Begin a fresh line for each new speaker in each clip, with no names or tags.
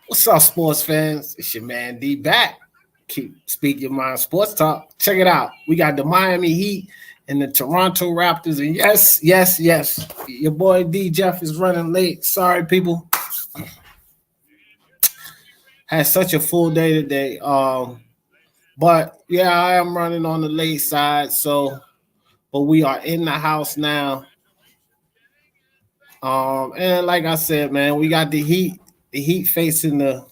What's up, sports fans? It's your man D back. Keep speak your mind sports talk. Check it out. We got the Miami Heat and the Toronto Raptors. And yes. Your boy D Jeff is running late. Sorry, people. Had such a full day today. But yeah, I am running on the late side. But we are in the house now. And like I said, man, we got the Heat. The Heat facing the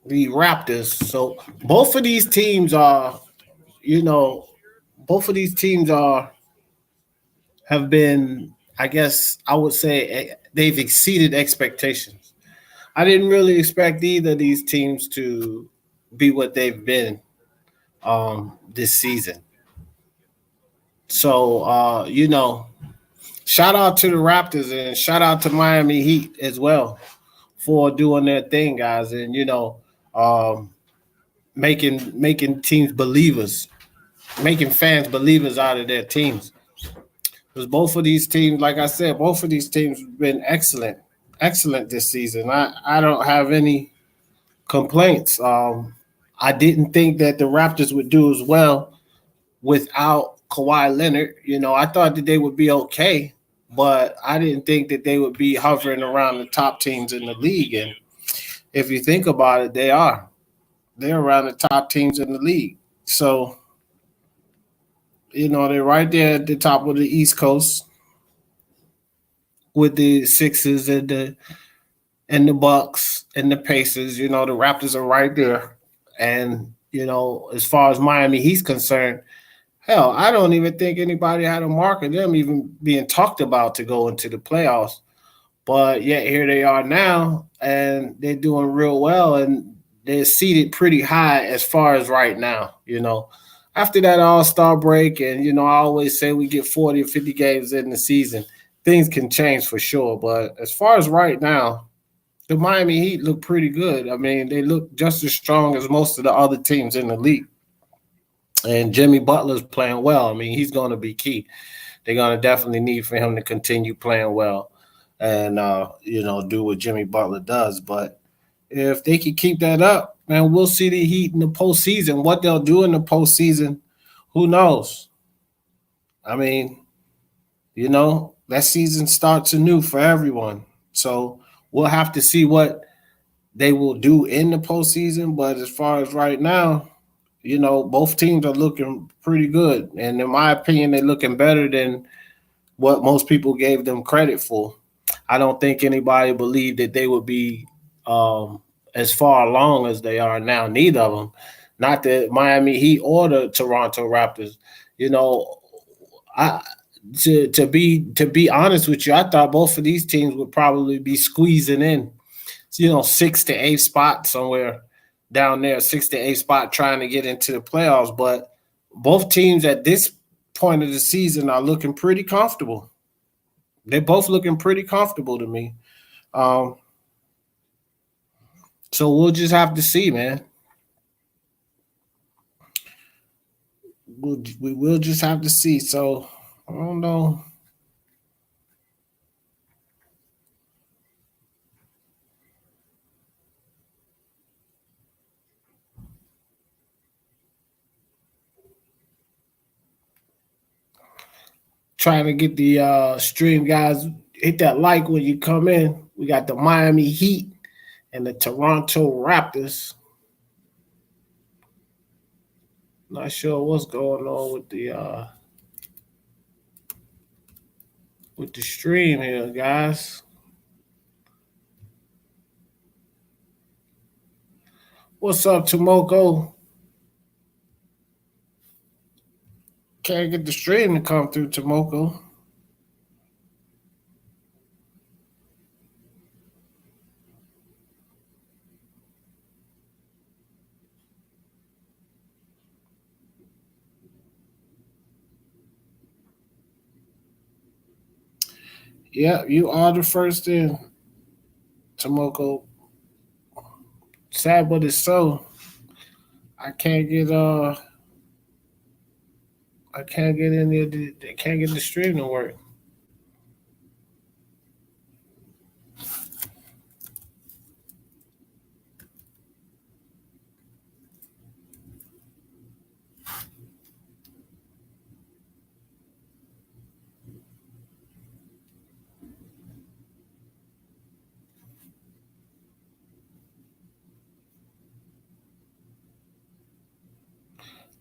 Raptors. So both of these teams are, you know, both of these teams are have been, I guess, I would say they've exceeded expectations. I didn't really expect either of these teams to be what they've been this season. So, shout out to the Raptors and shout out to Miami Heat as well for doing their thing, guys, and um, making teams believers, making fans believers out of their teams. Because both of these teams, like I said, both of these teams have been excellent this season. I don't have any complaints. I didn't think that the Raptors would do as well without Kawhi Leonard. I thought that they would be okay, but I didn't think that they would be hovering around the top teams in the league. And if you think about it, they are. They're around the top teams in the league. So, they're right there at the top of the East Coast with the Sixers and the Bucks and the Pacers. The Raptors are right there. And as far as Miami Heat's concerned, hell, I don't even think anybody had a mark of them even being talked about to go into the playoffs. But yet here they are now, and they're doing real well, and they're seated pretty high as far as right now. After that All Star break, and I always say we get 40 or 50 games in the season, things can change for sure. But as far as right now, the Miami Heat look pretty good. I mean, they look just as strong as most of the other teams in the league. And Jimmy Butler's playing well. I mean, he's going to be key. They're going to definitely need for him to continue playing well and, do what Jimmy Butler does. But if they can keep that up, man, we'll see the Heat in the postseason. What they'll do in the postseason, who knows? I mean, that season starts anew for everyone. So we'll have to see what they will do in the postseason. But as far as right now, both teams are looking pretty good. And in my opinion, they're looking better than what most people gave them credit for. I don't think anybody believed that they would be as far along as they are now. Neither of them. Not the Miami Heat or the Toronto Raptors. You know, I to be honest with you, I thought both of these teams would probably be squeezing in, 6 to 8 spot somewhere down there, 6 to 8 spot trying to get into the playoffs. But both teams at this point of the season are looking pretty comfortable. They're both looking pretty comfortable to me. Um, so we'll just have to see, man. We will just have to see. So I don't know. Trying to get the stream guys, hit that like when you come in. We got the Miami Heat and the Toronto Raptors. Not sure what's going on with the stream here, guys. What's up, Tomoko? Can't get the stream to come through, Tomoko. Yeah, you are the first in, Tomoko. Sad, but it's so. I can't get I can't get in there. They can't get the stream to work.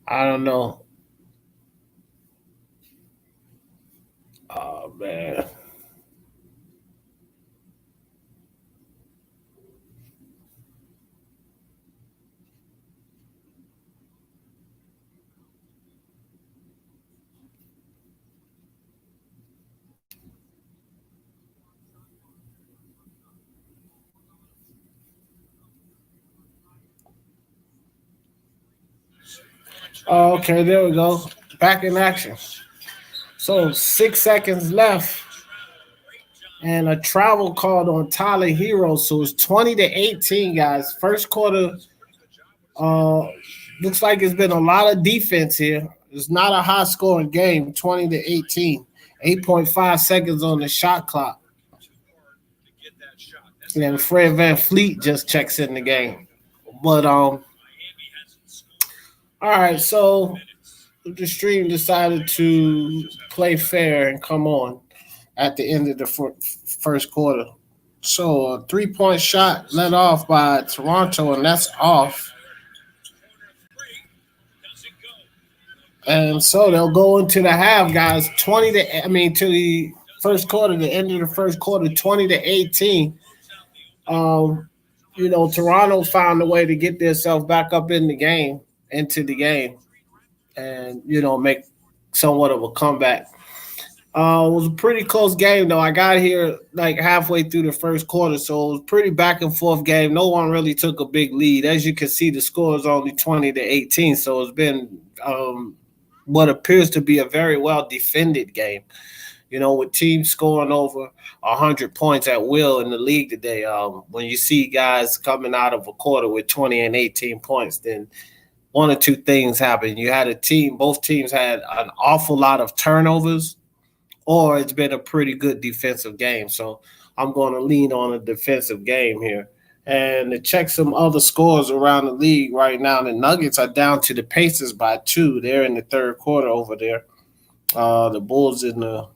I don't know. Oh man. Oh, okay, there we go. Back in action. So 6 seconds left, and a travel called on Tyler Hero. So it's 20-18, guys. First quarter. Uh, looks like it's been a lot of defense here. It's not a high scoring game. 20-18. 8.5 seconds on the shot clock. And Fred Van Fleet just checks in the game. But all right, so the stream decided to play fair and come on at the end of the first quarter. So a 3-point shot let off by Toronto, and that's off. And so they'll go into the half, guys. To the first quarter, the end of the first quarter, 20-18. Um, Toronto found a way to get themselves back up in the game, into the game, and make somewhat of a comeback. It was a pretty close game, though. I got here like halfway through the first quarter, so it was a pretty back and forth game. No one really took a big lead. As you can see, the score is only 20-18, so it's been what appears to be a very well defended game. With teams scoring over 100 points at will in the league today. When you see guys coming out of a quarter with 20 and 18 points, then one or two things happen. You had both teams had an awful lot of turnovers, or it's been a pretty good defensive game. So I'm going to lean on a defensive game here. And to check some other scores around the league right now, the Nuggets are down to the Pacers by 2. They're in the third quarter over there. The Bulls and the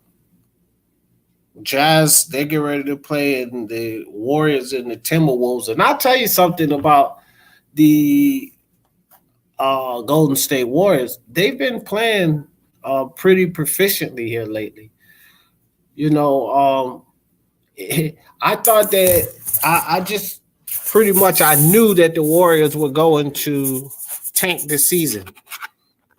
Jazz, they get ready to play, and the Warriors and the Timberwolves. And I'll tell you something about the Golden State Warriors. They've been playing pretty proficiently here lately. You know, I thought that I just pretty much I knew that the Warriors were going to tank this season.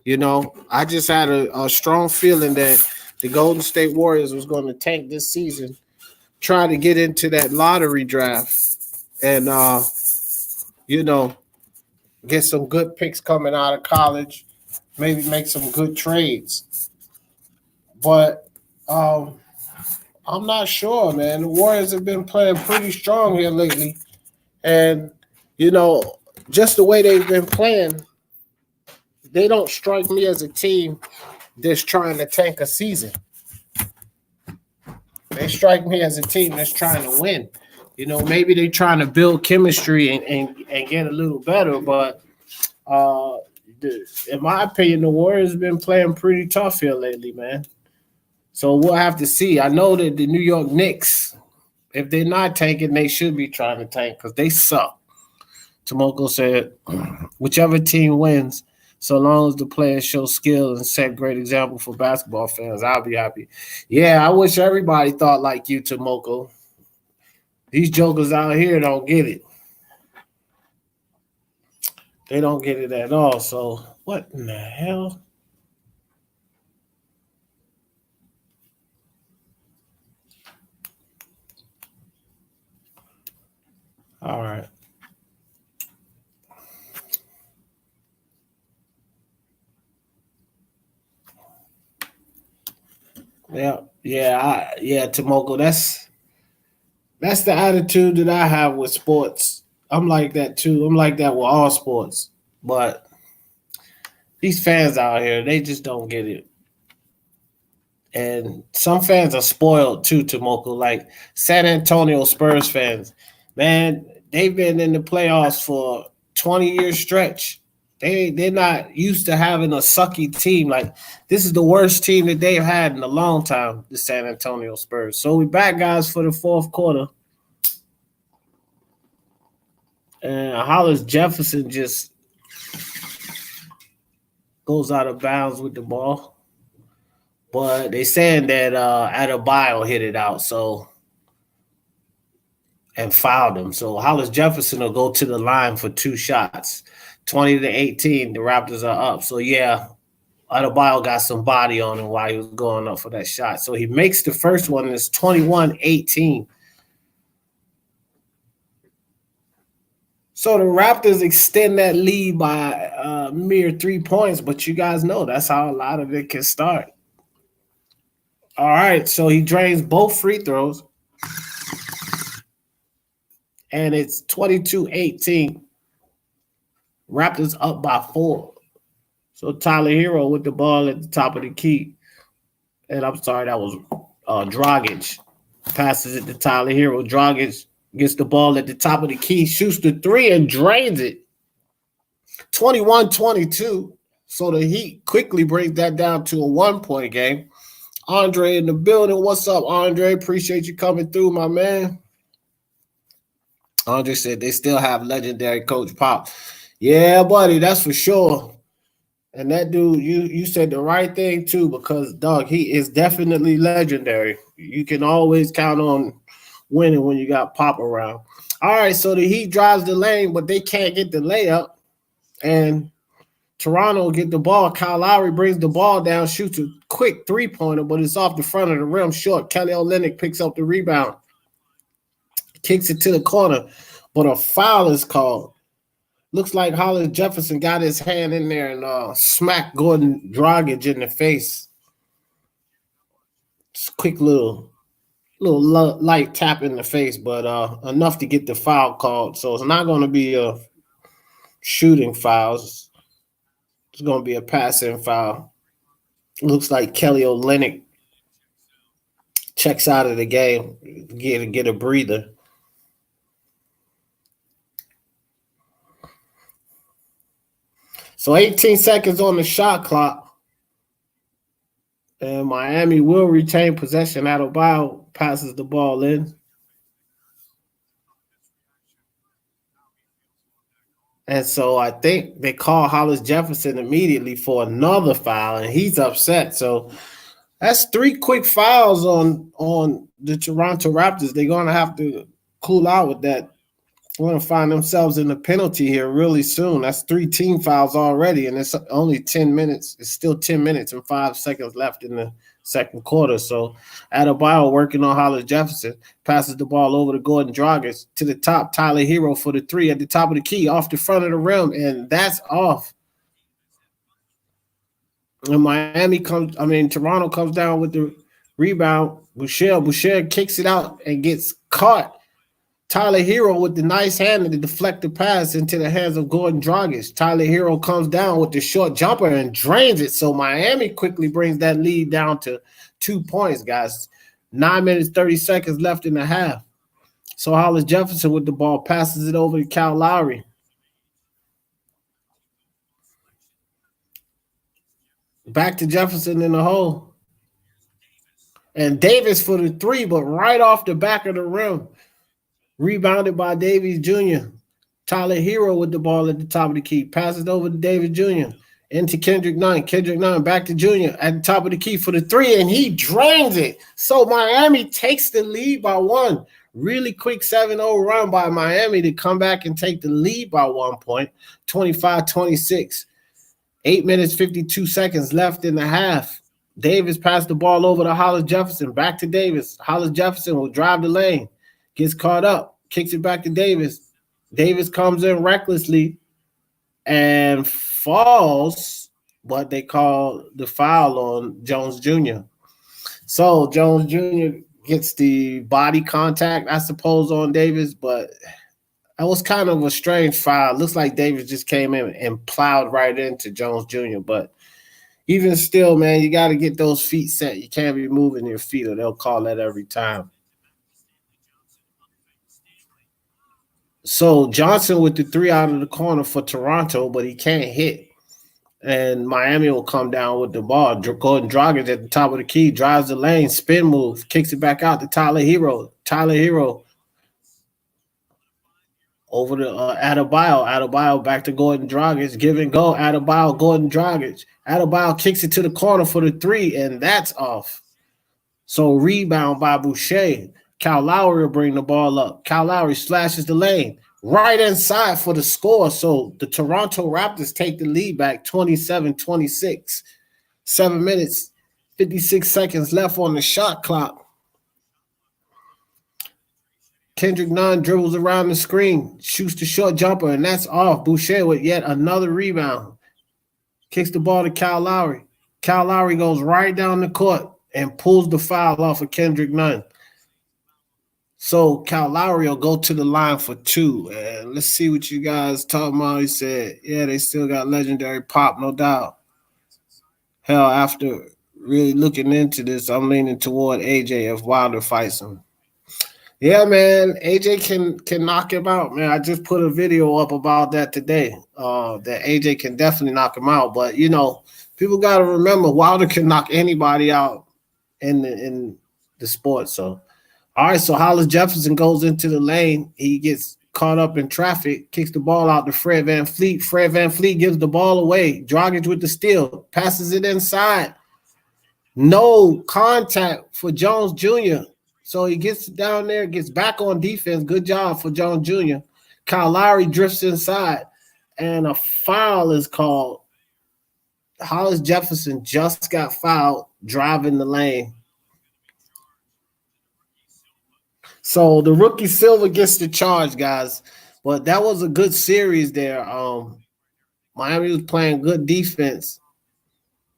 I just had a strong feeling that the Golden State Warriors was going to tank this season, try to get into that lottery draft, and you know, get some good picks coming out of college, maybe make some good trades. But I'm not sure, man. The Warriors have been playing pretty strong here lately, and you know, just the way they've been playing, they don't strike me as a team that's trying to tank a season. They strike me as a team that's trying to win. Maybe they're trying to build chemistry and get a little better, but uh, in my opinion, the Warriors have been playing pretty tough here lately, man. So we'll have to see. I know that the New York Knicks, if they're not tanking, they should be trying to tank because they suck. Tomoko said, whichever team wins, so long as the players show skill and set great example for basketball fans, I'll be happy. Yeah, I wish everybody thought like you, Tomoko. These jokers out here don't get it. They don't get it at all. So what in the hell? All right. Yeah, Tomoko. That's the attitude that I have with sports. I'm like that too. I'm like that with all sports. But these fans out here, they just don't get it. And some fans are spoiled too, Tomoko. Like San Antonio Spurs fans, man, they've been in the playoffs for 20 year stretch. They're not used to having a sucky team. Like this is the worst team that they've had in a long time, the San Antonio Spurs. So we back, guys, for the fourth quarter. And Hollis Jefferson just goes out of bounds with the ball. But they saying that Adebayo hit it out, so and fouled him. So Hollis Jefferson will go to the line for 2 shots. 20-18, the Raptors are up. So yeah, Adebayo got some body on him while he was going up for that shot. So he makes the first one, and it's 21-18. So the Raptors extend that lead by mere 3 points, but you guys know that's how a lot of it can start. All right, so he drains both free throws, and it's 22-18. Raptors up by 4. So Tyler Hero with the ball at the top of the key. And I'm sorry, that was Dragic. Passes it to Tyler Hero. Dragic gets the ball at the top of the key, shoots the 3 and drains it. 21-22. So the Heat quickly brings that down to a 1-point game. Andre in the building. What's up, Andre? Appreciate you coming through, my man. Andre said they still have legendary Coach Pop. Yeah, buddy, that's for sure. And that dude, you said the right thing too, because dog, he is definitely legendary. You can always count on winning when you got Pop around. All right, so the Heat drives the lane, but they can't get the layup. And Toronto get the ball. Kyle Lowry brings the ball down, shoots a quick 3-pointer, but it's off the front of the rim short. Kelly Olynyk picks up the rebound, kicks it to the corner, but a foul is called. Looks like Hollis Jefferson got his hand in there and smacked Gordon Dragic in the face. Just quick little light tap in the face, but enough to get the foul called. So it's not going to be a shooting foul. It's going to be a passing foul. Looks like Kelly Olynyk checks out of the game, get a breather. So 18 seconds on the shot clock. And Miami will retain possession. Adebayo passes the ball in. And so I think they call Hollis Jefferson immediately for another foul, and he's upset. So that's 3 quick fouls on the Toronto Raptors. They're going to have to cool out with that. They're going to find themselves in the penalty here really soon. That's 3 team fouls already, and it's only 10 minutes. It's still 10 minutes and 5 seconds left in the second quarter. So Adebayo working on Hollis Jefferson, passes the ball over to Gordon Dragic to the top. Tyler Hero for the 3 at the top of the key, off the front of the rim, and that's off. And Toronto comes down with the rebound. Boucher kicks it out and gets caught. Tyler Hero with the nice hand and the deflected pass into the hands of Gordon Dragic. Tyler Hero comes down with the short jumper and drains it. So Miami quickly brings that lead down to 2 points, guys. 9 minutes, 30 seconds left in the half. So Hollis Jefferson with the ball passes it over to Kyle Lowry. Back to Jefferson in the hole. And Davis for the 3, but right off the back of the rim. Rebounded by Davies Jr. Tyler Hero with the ball at the top of the key. Passes over to Davis Jr. Into Kendrick Nunn. Kendrick Nunn back to Jr. at the top of the key for the 3, and he drains it. So Miami takes the lead by 1. Really quick 7-0 run by Miami to come back and take the lead by 1 point. 25-26. 8 minutes, 52 seconds left in the half. Davis passed the ball over to Hollis Jefferson. Back to Davis. Hollis Jefferson will drive the lane. Gets caught up, kicks it back to Davis. Davis comes in recklessly and falls, but they call the foul on Jones Jr. So Jones Jr. gets the body contact, I suppose, on Davis, but that was kind of a strange foul. Looks like Davis just came in and plowed right into Jones Jr., but even still, man, you got to get those feet set. You can't be moving your feet or they'll call that every time. So Johnson with the 3 out of the corner for Toronto, but he can't hit. And Miami will come down with the ball. Gordon Dragic at the top of the key, drives the lane, spin move, kicks it back out to Tyler Hero. Tyler Hero over to Adebayo. Adebayo back to Gordon Dragic. Give and go. Adebayo, Gordon Dragic. Adebayo kicks it to the corner for the three, and that's off. So rebound by Boucher. Kyle Lowry will bring the ball up. Kyle Lowry slashes the lane right inside for the score. So the Toronto Raptors take the lead back 27-26. 7 minutes, 56 seconds left on the shot clock. Kendrick Nunn dribbles around the screen, shoots the short jumper, and that's off. Boucher with yet another rebound. Kicks the ball to Kyle Lowry. Kyle Lowry goes right down the court and pulls the foul off of Kendrick Nunn. So Kyle Lowry will go to the line for two. And let's see what you guys talking about. He said, yeah, they still got legendary pop, no doubt. Hell, after really looking into this, I'm leaning toward AJ if Wilder fights him. Yeah, man, AJ can knock him out, man. I just put a video up about that today. That AJ can definitely knock him out. But, people got to remember Wilder can knock anybody out in the sport. So, all right, so Hollis Jefferson goes into the lane. He gets caught up in traffic, kicks the ball out to Fred VanVleet. Fred VanVleet gives the ball away. Dragic with the steal, passes it inside. No contact for Jones Jr., so he gets down there, gets back on defense. Good job for Jones Jr. Kyle Lowry drifts inside, and a foul is called. Hollis Jefferson just got fouled driving the lane. So the rookie Silva gets the charge, guys. But that was a good series there. Miami was playing good defense,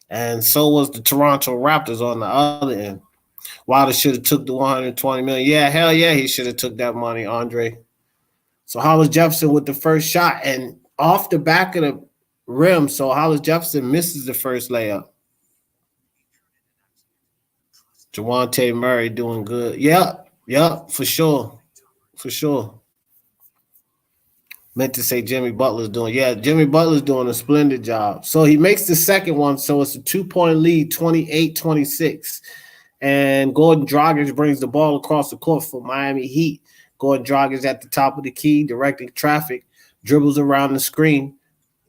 and so was the Toronto Raptors on the other end. Wilder should have took the $120 million. Yeah, hell yeah, he should have took that money, Andre. So Hollis Jefferson with the first shot and off the back of the rim. So Hollis Jefferson misses the first layup. Javante Murray doing good. Yep, for sure. Meant to say Jimmy Butler's doing. Yeah, Jimmy Butler's doing a splendid job. So he makes the second one. So it's a 2-point lead, 28-26. And Gordon Dragic brings the ball across the court for Miami Heat. Gordon Dragic at the top of the key, directing traffic, dribbles around the screen,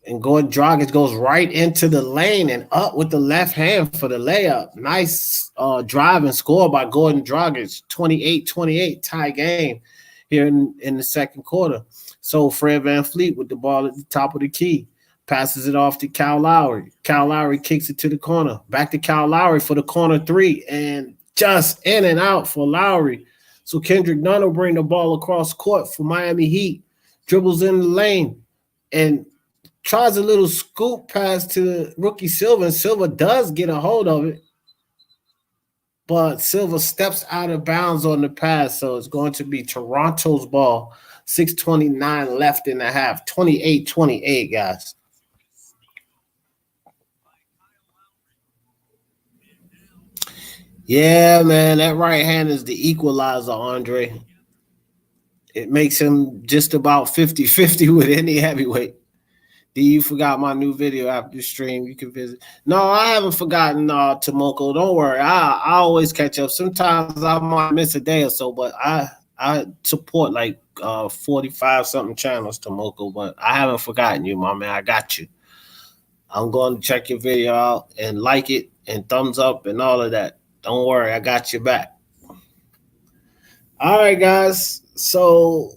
and Gordon Dragic goes right into the lane and up with the left hand for the layup. Nice drive and score by Gordon Dragic, 28-28, tie game here in the second quarter. So Fred VanVleet with the ball at the top of the key. Passes it off to Kyle Lowry. Kyle Lowry kicks it to the corner. Back to Kyle Lowry for the corner three. And just in and out for Lowry. So Kendrick Nunn will bring the ball across court for Miami Heat. Dribbles in the lane and tries a little scoop pass to rookie Silva. And Silva does get a hold of it. But Silva steps out of bounds on the pass. So it's going to be Toronto's ball. 6:29 left in the half. 28-28, guys. Yeah, man, that right hand is the equalizer, Andre. It makes him just about 50-50 with any heavyweight. D, you forgot my new video after the stream. You can visit. No, I haven't forgotten Tomoko. Don't worry. I always catch up. Sometimes I might miss a day or so, but I support like 45-something channels, Tomoko, but I haven't forgotten you, my man. I got you. I'm going to check your video out and like it and thumbs up and all of that. Don't worry, I got your back. All right, guys. So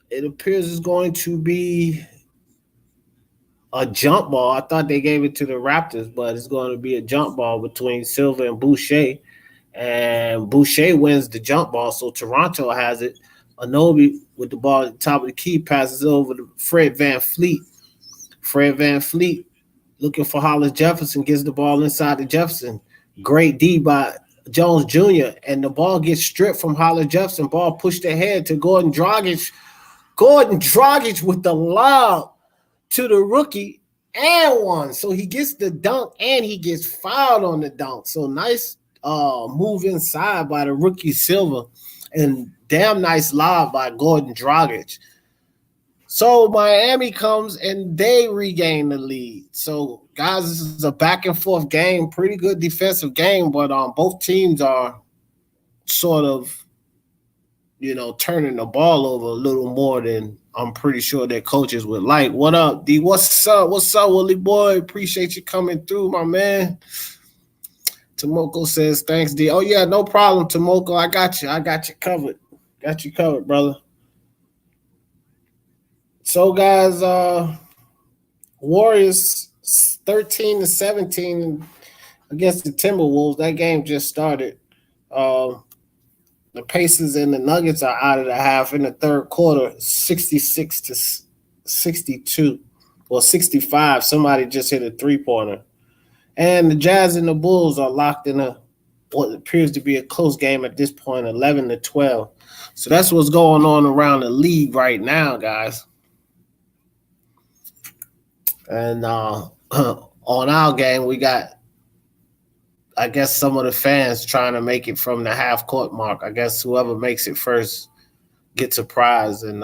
it appears it's going to be a jump ball. I thought they gave it to the Raptors, but it's going to be a jump ball between Silva and Boucher. And Boucher wins the jump ball, so Toronto has it. Anobi with the ball at the top of the key passes it over to Fred VanVleet. Fred VanVleet looking for Hollis Jefferson, gets the ball inside to Jefferson. Great D by Jones Jr. And the ball gets stripped from Hollis Jefferson. Ball pushed ahead to Gordon Dragic. Gordon Dragic with the lob to the rookie and one. So he gets the dunk and he gets fouled on the dunk. So nice move inside by the rookie Silva and damn nice lob by Gordon Dragic. So Miami comes and they regain the lead. So, guys, this is a back and forth game, pretty good defensive game, but both teams are sort of, turning the ball over a little more than I'm pretty sure their coaches would like. What up, D? What's up? What's up, Willie boy? Appreciate you coming through, my man. Tomoko says, thanks, D. Oh, yeah, no problem, Tomoko. I got you. I got you covered. Got you covered, brother. So, guys, Warriors 13-17 against the Timberwolves. That game just started. The Pacers and the Nuggets are out of the half in the third quarter, 66-62. Well, 65. Somebody just hit a three-pointer. And the Jazz and the Bulls are locked in what appears to be a close game at this point, 11-12. So that's what's going on around the league right now, guys. And on our game, we got, I guess, some of the fans trying to make it from the half court mark. I guess whoever makes it first gets a prize. And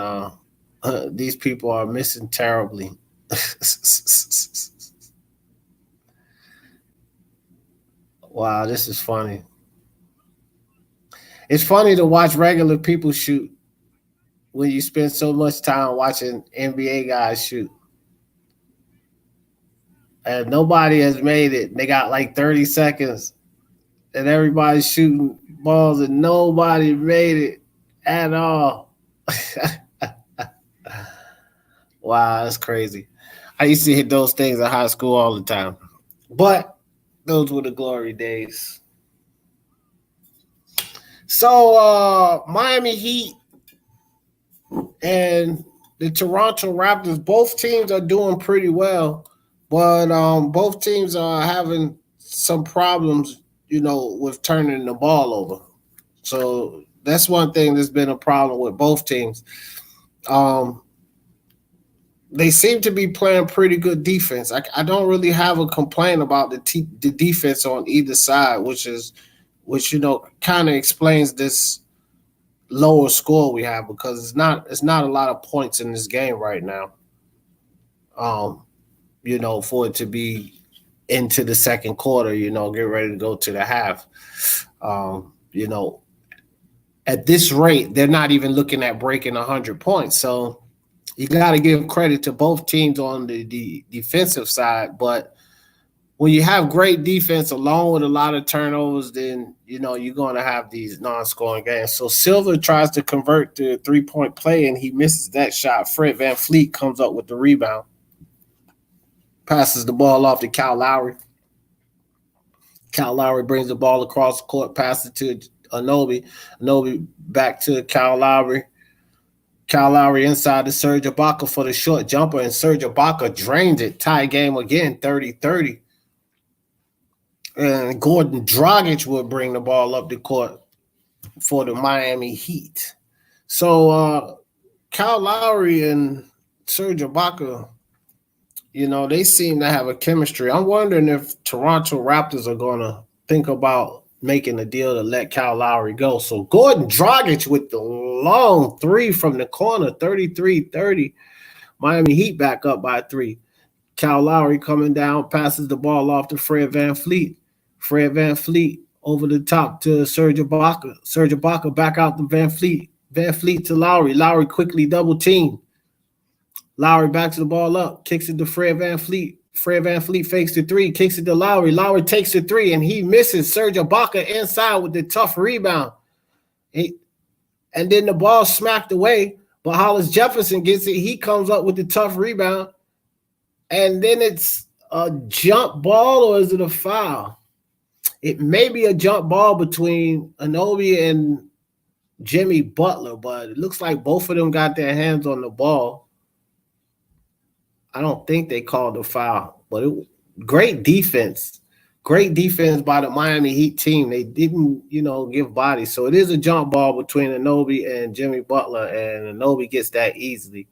these people are missing terribly. Wow, this is funny. It's funny to watch regular people shoot when you spend so much time watching NBA guys shoot. And nobody has made it. They got like 30 seconds. And everybody's shooting balls and nobody made it at all. Wow, that's crazy. I used to hit those things in high school all the time. But those were the glory days. So Miami Heat and the Toronto Raptors, both teams are doing pretty well, but both teams are having some problems, with turning the ball over. So that's one thing that's been a problem with both teams. They seem to be playing pretty good defense. I don't really have a complaint about the defense on either side, which kind of explains this lower score we have, because it's not a lot of points in this game right now. For it to be into the second quarter, get ready to go to the half. At this rate, they're not even looking at breaking 100 points. So you got to give credit to both teams on the defensive side. But when you have great defense along with a lot of turnovers, then, you're going to have these non-scoring games. So Silver tries to convert the three-point play, and he misses that shot. Fred VanVleet comes up with the rebound. Passes the ball off to Kyle Lowry. Kyle Lowry brings the ball across the court, passes to Anunoby. Anunoby back to Kyle Lowry. Kyle Lowry inside to Serge Ibaka for the short jumper, and Serge Ibaka drains it. Tie game again, 30-30. And Gordon Dragic will bring the ball up the court for the Miami Heat. So Kyle Lowry and Serge Ibaka, they seem to have a chemistry. I'm wondering if Toronto Raptors are going to think about making a deal to let Kyle Lowry go. So Gordon Dragic with the long three from the corner, 33-30. Miami Heat back up by 3. Kyle Lowry coming down, passes the ball off to Fred VanVleet. Fred VanVleet over the top to Serge Ibaka. Serge Ibaka back out to VanVleet. VanVleet to Lowry. Lowry quickly double team. Lowry backs the ball up, kicks it to Fred VanVleet. Fred VanVleet fakes the 3, kicks it to Lowry. Lowry takes the 3, and he misses. Serge Ibaka inside with the tough rebound. And then the ball smacked away, but Hollis Jefferson gets it. He comes up with the tough rebound. And then it's a jump ball, or is it a foul? It may be a jump ball between Anunoby and Jimmy Butler, but it looks like both of them got their hands on the ball. I don't think they called a foul, but great defense. Great defense by the Miami Heat team. They didn't, give body. So it is a jump ball between Anunoby and Jimmy Butler, and Anunoby gets that easily.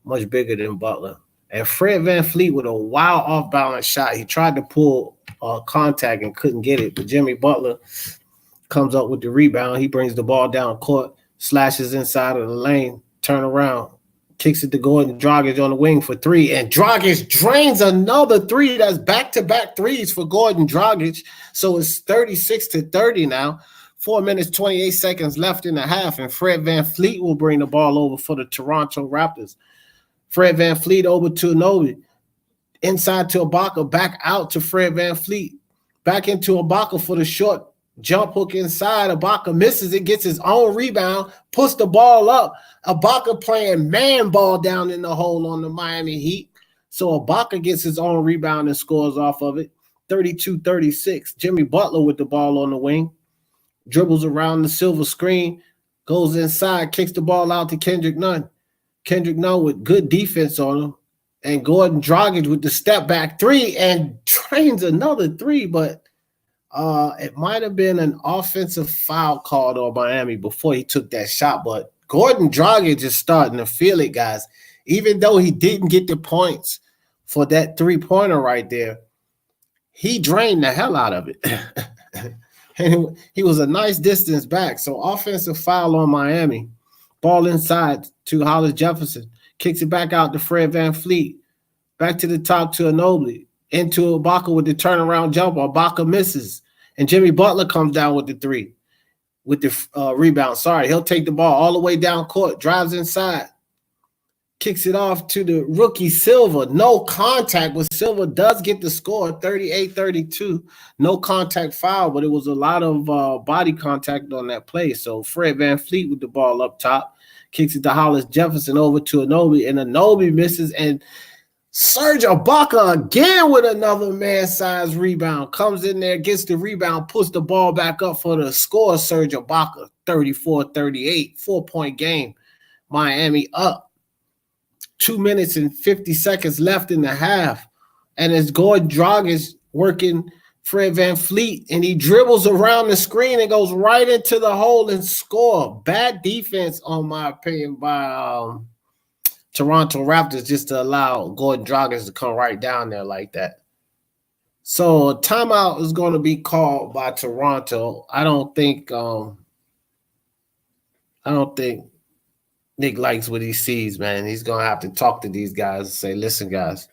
Much bigger than Butler. And Fred VanVleet with a wild off-balance shot. He tried to pull contact and couldn't get it, but Jimmy Butler comes up with the rebound. He brings the ball down court, slashes inside of the lane, turn around, kicks it to Gordon Dragic on the wing for 3, and Dragic drains another 3. That's back-to-back threes for Gordon Dragic. So it's 36-30 now. 4 minutes, 28 seconds left in the half, and Fred VanVleet will bring the ball over for the Toronto Raptors. Fred VanVleet over to Nobi. Inside to Ibaka, back out to Fred VanVleet. Back into Ibaka for the short jump hook inside. Ibaka misses it, gets his own rebound, puts the ball up. Ibaka playing man ball down in the hole on the Miami Heat. So Ibaka gets his own rebound and scores off of it. 32-36. Jimmy Butler with the ball on the wing. Dribbles around the silver screen. Goes inside, kicks the ball out to Kendrick Nunn. Kendrick Nunn with good defense on him. And Gordon Dragic with the step back three and trains another three, but it might have been an offensive foul called on Miami before he took that shot. But Gordon Dragic is starting to feel it, guys. Even though he didn't get the points for that three-pointer right there, he drained the hell out of it. And he was a nice distance back. So offensive foul on Miami. Ball inside to Hollis Jefferson. Kicks it back out to Fred VanVleet. Back to the top to Ginobili. Into Ibaka with the turnaround jumper. Ibaka misses. And Jimmy Butler comes down with the three. With the rebound. Sorry, he'll take the ball all the way down court. Drives inside. Kicks it off to the rookie Silva. No contact, but Silva does get the score, 38-32. No contact foul, but it was a lot of body contact on that play. So Fred VanVleet with the ball up top. Kicks it to Hollis Jefferson over to Ginobili, and Ginobili misses, and Serge Ibaka again with another man-sized rebound. Comes in there, gets the rebound, puts the ball back up for the score. Serge Ibaka, 34-38, 4-point game. Miami up. 2 minutes and 50 seconds left in the half. And it's Gordon Dragic working Fred VanVleet, and he dribbles around the screen and goes right into the hole and score. Bad defense, on my opinion, by Toronto Raptors, just to allow Gordon Dragic to come right down there like that. So a timeout is going to be called by Toronto. I don't think Nick likes what he sees, man. He's going to have to talk to these guys and say, listen, guys,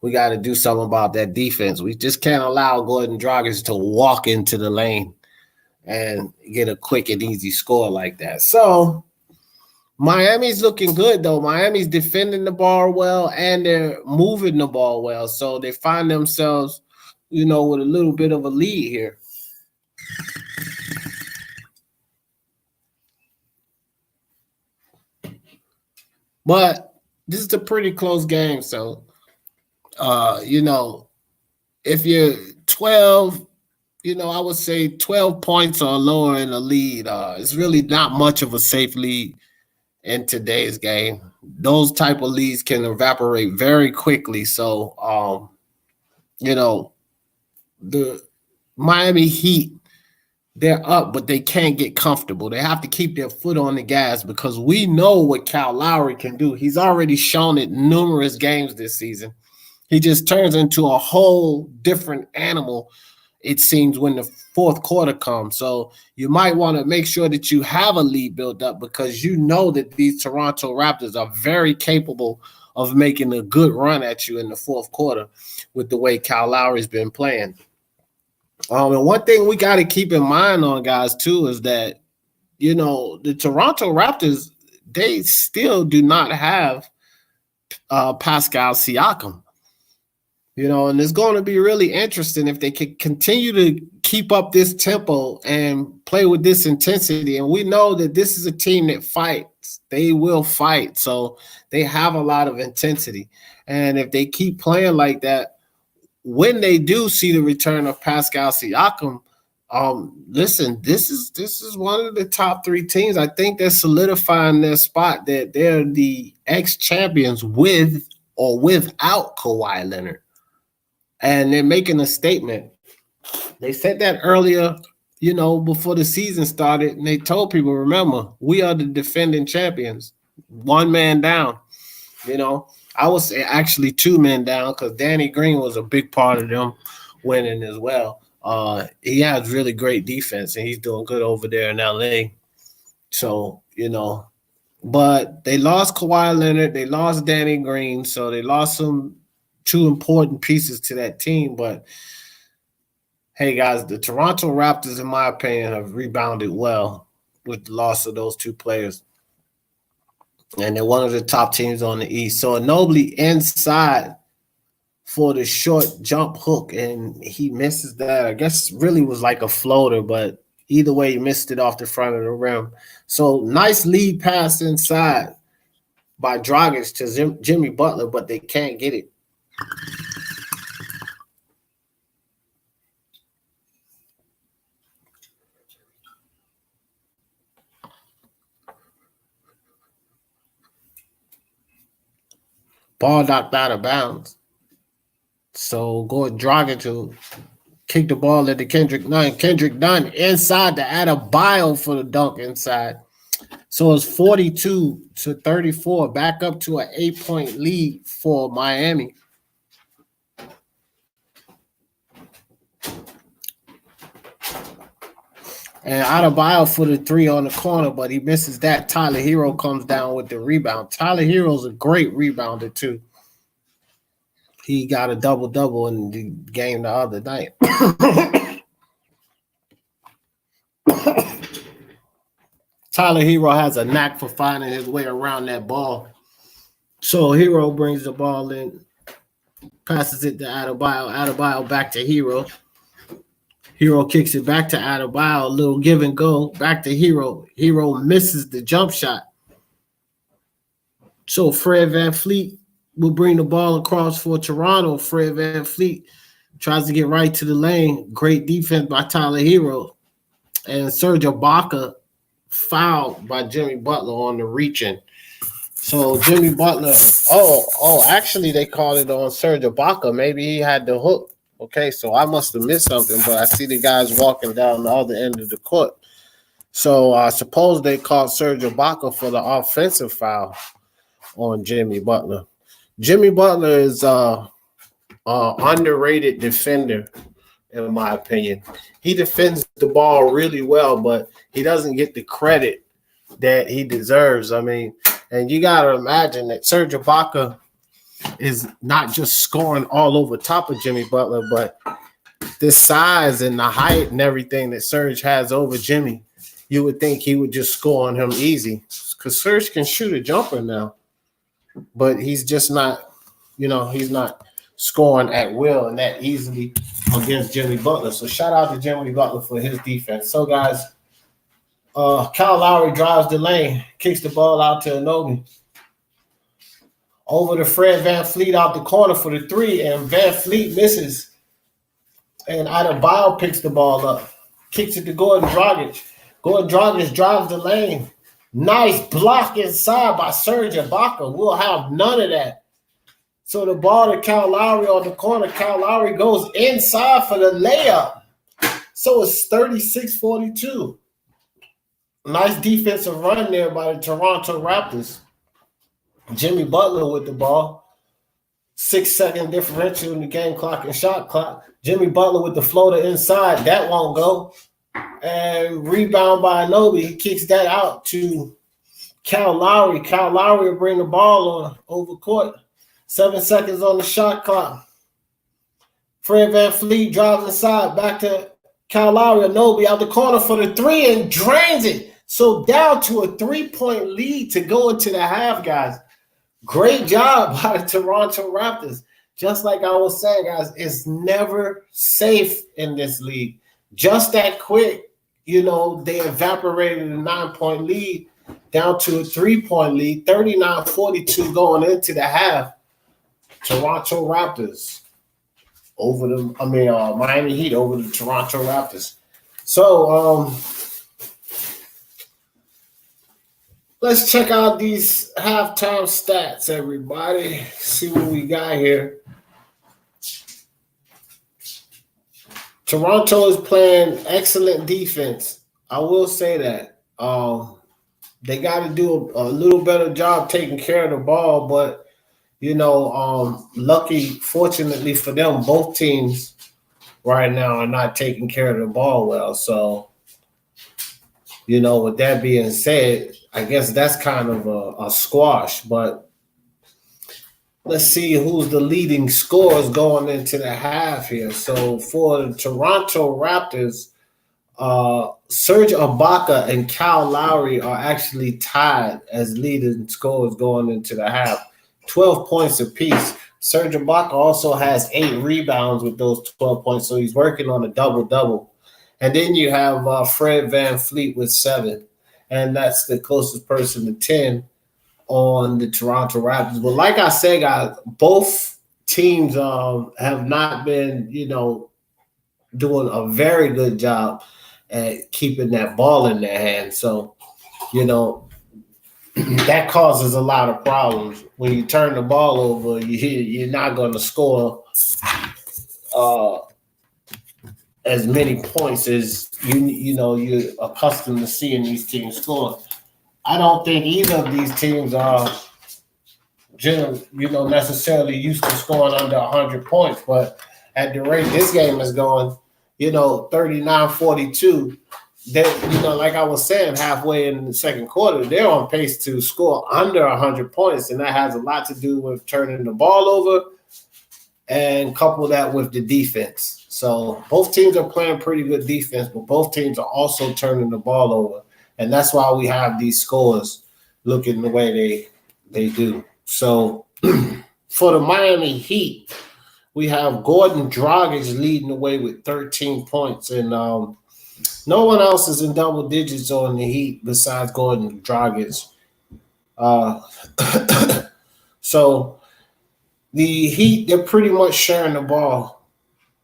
we got to do something about that defense. We just can't allow Gordon Dragic to walk into the lane and get a quick and easy score like that. So Miami's looking good, though. Miami's defending the ball well, and they're moving the ball well. So they find themselves, with a little bit of a lead here. But this is a pretty close game. So, if you're 12, I would say 12 points or lower in the lead. It's really not much of a safe lead in today's game. Those type of leads can evaporate very quickly. So, the Miami Heat, they're up, but they can't get comfortable. They have to keep their foot on the gas because we know what Kyle Lowry can do. He's already shown it numerous games this season. He just turns into a whole different animal, it seems, when the fourth quarter comes. So you might want to make sure that you have a lead built up because you know that these Toronto Raptors are very capable of making a good run at you in the fourth quarter with the way Kyle Lowry's been playing. And one thing we got to keep in mind on, guys, too, is that, the Toronto Raptors, they still do not have Pascal Siakam. And it's going to be really interesting if they can continue to keep up this tempo and play with this intensity. And we know that this is a team that fights. They will fight. So they have a lot of intensity. And if they keep playing like that, when they do see the return of Pascal Siakam, listen, this is one of the top three teams. I think they're solidifying their spot that they're the ex-champions with or without Kawhi Leonard. And they're making a statement. They said that earlier, before the season started, and they told people, remember, we are the defending champions. One man down, I would say actually two men down because Danny Green was a big part of them winning as well. He has really great defense, and he's doing good over there in LA. So, but they lost Kawhi Leonard. They lost Danny Green. So they lost two important pieces to that team. But, Hey guys, the Toronto Raptors, in my opinion, have rebounded well with the loss of those two players. And they're one of the top teams on the East. So Ginobili inside for the short jump hook, and he misses that. I guess really was like a floater, but either way, he missed it off the front of the rim. So nice lead pass inside by Dragic to Jimmy Butler, but they can't get it. Ball knocked out of bounds. So Gordon Dragic to kick the ball into Kendrick Nunn. Kendrick Nunn inside to Adebayo for the dunk inside. So it's 42-34, back up to an 8-point lead for Miami. And Adebayo for the three on the corner, but he misses that. Tyler Hero comes down with the rebound. Tyler Hero's a great rebounder, too. He got a double-double in the game the other night. Tyler Hero has a knack for finding his way around that ball. So Hero brings the ball in, passes it to Adebayo. Adebayo back to Hero. Hero kicks it back to Adebayo. A little give and go. Back to Hero. Hero misses the jump shot. So Fred VanVleet will bring the ball across for Toronto. Fred VanVleet tries to get right to the lane. Great defense by Tyler Hero. And Serge Ibaka fouled by Jimmy Butler on the reaching. So Jimmy Butler, actually they called it on Serge Ibaka. Maybe he had the hook. Okay, so I must have missed something, but I see the guys walking down the other end of the court. So I suppose they called Serge Ibaka for the offensive foul on Jimmy Butler. Jimmy Butler is an underrated defender, in my opinion. He defends the ball really well, but he doesn't get the credit that he deserves. I mean, and you got to imagine that Serge Ibaka is not just scoring all over top of Jimmy Butler, but the size and the height and everything that Serge has over Jimmy, you would think he would just score on him easy because Serge can shoot a jumper now, but he's just not, he's not scoring at will and that easily against Jimmy Butler. So shout out to Jimmy Butler for his defense. So guys, Kyle Lowry drives the lane, kicks the ball out to Ginobili. Over to Fred VanVleet out the corner for the three, and VanVleet misses. And Adebayo picks the ball up, kicks it to Gordon Dragic. Gordon Dragic drives the lane. Nice block inside by Serge Ibaka. We'll have none of that. So the ball to Kyle Lowry on the corner. Kyle Lowry goes inside for the layup. So it's 36-42. Nice defensive run there by the Toronto Raptors. Jimmy Butler with the ball. 6-second differential in the game clock and shot clock. Jimmy Butler with the floater inside. That won't go. And rebound by Ginobili. He kicks that out to Kyle Lowry. Kyle Lowry will bring the ball on over court. 7 seconds on the shot clock. Fred VanVleet drives inside. Back to Kyle Lowry. Ginobili out the corner for the three and drains it. So down to a 3-point lead to go into the half, guys. Great job by the Toronto Raptors. Just like I was saying, guys, it's never safe in this league. Just that quick, they evaporated a 9-point lead down to a 3-point lead, 39-42 going into the half. Toronto Raptors Miami Heat over the Toronto Raptors. So, let's check out these halftime stats, everybody. See what we got here. Toronto is playing excellent defense. I will say that. They got to do a little better job taking care of the ball, but, fortunately for them, both teams right now are not taking care of the ball well. So, with that being said, I guess that's kind of a squash, but let's see who's the leading scorers going into the half here. So for the Toronto Raptors, Serge Ibaka and Kyle Lowry are actually tied as leading scorers going into the half, 12 points apiece. Serge Ibaka also has 8 rebounds with those 12 points, so he's working on a double-double. And then you have Fred VanVleet with 7, and that's the closest person to 10 on the Toronto Raptors. But like I said, guys, both teams have not been, doing a very good job at keeping that ball in their hands. So, that causes a lot of problems. When you turn the ball over, you're not going to score as many points as you're accustomed to seeing these teams score. I don't think either of these teams are necessarily used to scoring under 100 points, but at the rate this game is going, 39-42, that, like I was saying, halfway in the second quarter, they're on pace to score under 100 points, and that has a lot to do with turning the ball over and couple that with the defense. So both teams are playing pretty good defense, but both teams are also turning the ball over, and that's why we have these scores looking the way they do. So for the Miami Heat, we have Gordon Dragic leading the way with 13 points, and no one else is in double digits on the Heat besides Gordon Dragic. So the Heat, they're pretty much sharing the ball.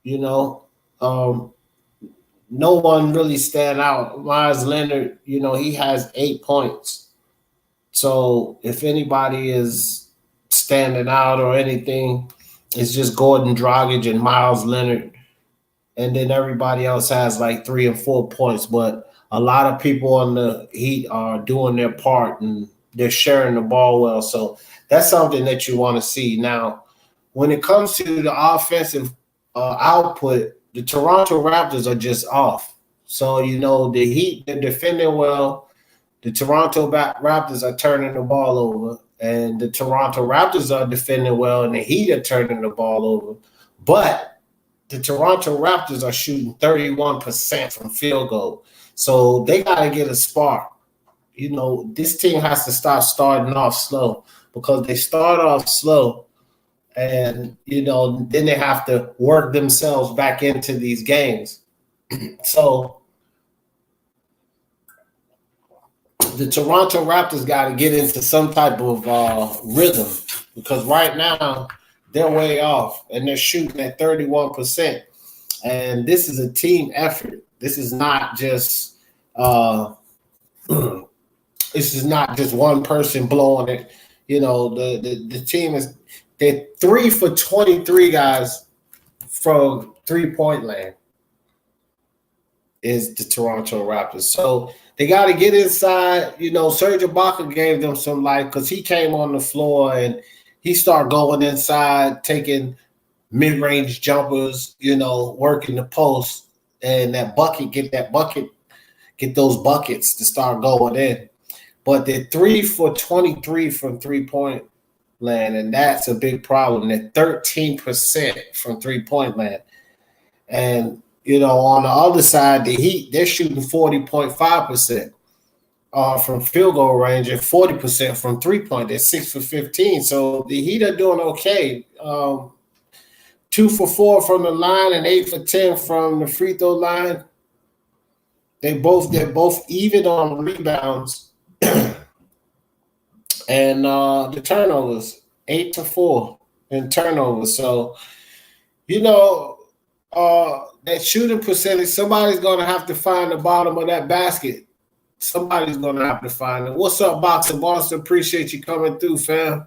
No one really stand out. Myers Leonard, he has 8 points. So if anybody is standing out or anything, it's just Gordon Dragic and Myles Leonard. And then everybody else has like 3 and 4 points. But a lot of people on the Heat are doing their part and they're sharing the ball well. So that's something that you want to see. Now, when it comes to the offensive output, the Toronto Raptors are just off. So, the Heat, they're defending well. The Toronto Raptors are turning the ball over. And the Toronto Raptors are defending well, and the Heat are turning the ball over. But the Toronto Raptors are shooting 31% from field goal. So they got to get a spark. This team has to stop starting off slow, because they start off slow and, then they have to work themselves back into these games. So the Toronto Raptors got to get into some type of rhythm, because right now they're way off and they're shooting at 31%. And this is a team effort. This is not just one person blowing it. The team is, they're 3 for 23 guys from 3-point land is the Toronto Raptors. So they got to get inside. Serge Ibaka gave them some life because he came on the floor and he started going inside, taking mid-range jumpers, working the post, and get those buckets to start going in. But they're 3 for 23 from 3-point land, and that's a big problem. They're 13% from 3-point land. And, on the other side, the Heat, they're shooting 40.5% from field goal range and 40% from 3-point. They're 6 for 15. So the Heat are doing okay. 2 for 4 from the line and 8 for 10 from the free throw line. They're both even on rebounds and the turnovers, 8 to 4 in turnovers. So, that shooting percentage, somebody's going to have to find the bottom of that basket. Somebody's going to have to find it. What's up, Boxer Boston? Appreciate you coming through, fam.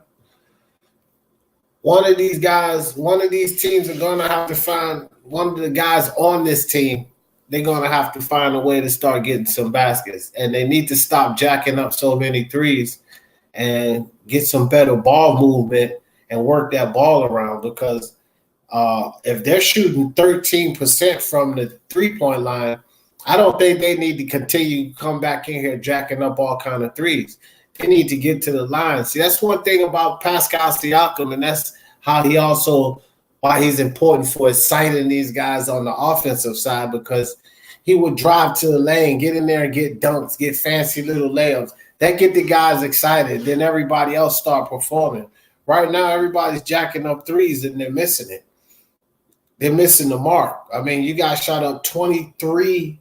One of these teams are going to have to find, one of the guys on this team, they're going to have to find a way to start getting some baskets. And they need to stop jacking up so many threes and get some better ball movement and work that ball around, because if they're shooting 13% from the 3-point line, I don't think they need to continue to come back in here jacking up all kind of threes. they need to get to the line. See, that's one thing about Pascal Siakam, and that's how he also why he's important for exciting these guys on the offensive side, because he would drive to the lane, get in there and get dunks, get fancy little layups. That get the guys excited. Then everybody else start performing. Right now, everybody's jacking up threes and they're missing it. They're missing the mark. I mean, you guys shot up 23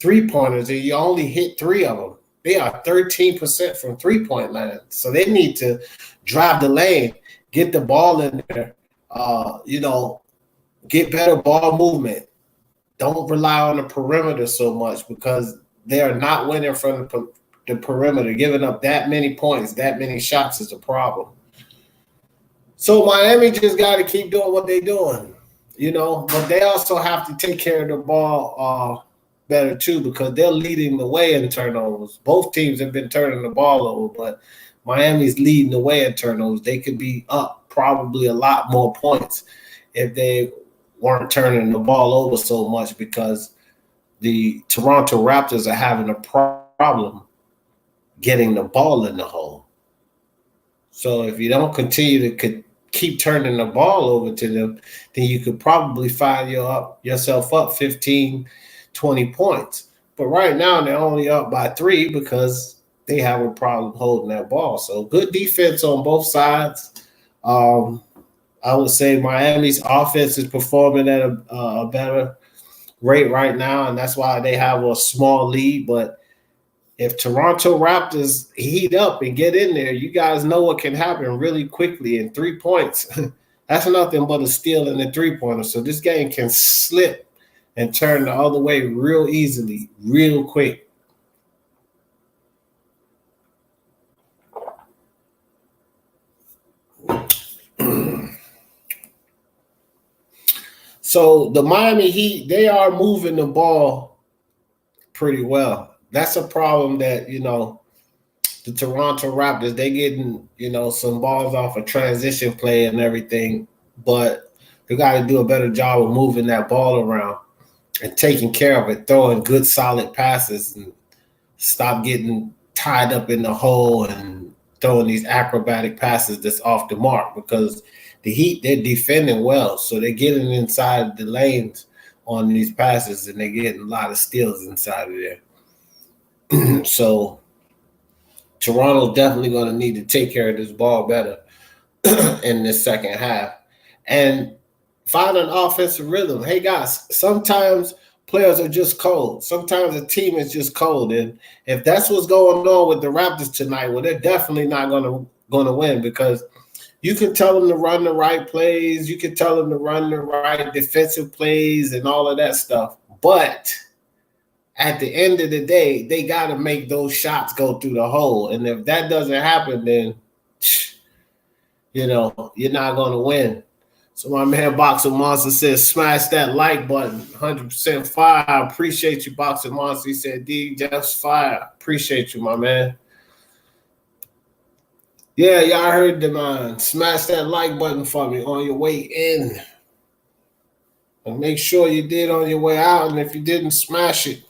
3-pointers and you only hit 3 of them. They are 13% from three-point land. So they need to drive the lane, get the ball in there, get better ball movement. Don't rely on the perimeter so much, because they are not winning from the perimeter. Giving up that many points, that many shots is a problem. So Miami just got to keep doing what they're doing, but they also have to take care of the ball better too, because they're leading the way in turnovers. Both teams have been turning the ball over, but Miami's leading the way in turnovers. They could be up probably a lot more points if they weren't turning the ball over so much, because the Toronto Raptors are having a problem getting the ball in the hole. So if you don't continue to keep turning the ball over to them, then you could probably find yourself up 15, 20 points. But right now they're only up by 3 because they have a problem holding that ball. So good defense on both sides. I would say Miami's offense is performing at a better rate right now, and that's why they have a small lead. But if Toronto Raptors heat up and get in there, you guys know what can happen really quickly. In 3 points, that's nothing but a steal in the three-pointer. So this game can slip and turn the other way real easily, real quick. So the Miami Heat, they are moving the ball pretty well. That's a problem that, the Toronto Raptors, they getting, some balls off a transition play and everything, but they got to do a better job of moving that ball around and taking care of it, throwing good solid passes, and stop getting tied up in the hole and throwing these acrobatic passes that's off the mark, because the Heat, they're defending well, so they're getting inside the lanes on these passes, and they're getting a lot of steals inside of there. So Toronto's definitely going to need to take care of this ball better in this second half and find an offensive rhythm. Hey, guys, sometimes players are just cold. Sometimes a team is just cold, and if that's what's going on with the Raptors tonight, well, they're definitely not going to win, because you can tell them to run the right plays. You can tell them to run the right defensive plays and all of that stuff. But at the end of the day, they got to make those shots go through the hole. And if that doesn't happen, then, you're not going to win. So my man Boxing Monster says, smash that like button. 100% fire. I appreciate you, Boxing Monster. He said, D, just fire. Appreciate you, my man. Yeah, y'all heard the man. Smash that like button for me on your way in. And make sure you did on your way out. And if you didn't, smash it.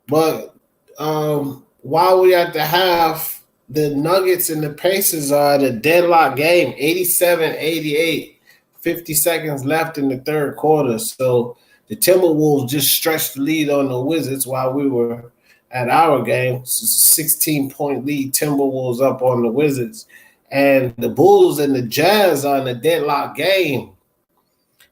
But while we at the half, the Nuggets and the Pacers are at a deadlock game, 87-88, 50 seconds left in the third quarter. So the Timberwolves just stretched the lead on the Wizards while we were at our game. It's a 16-point lead, Timberwolves up on the Wizards. And the Bulls and the Jazz are in a deadlock game.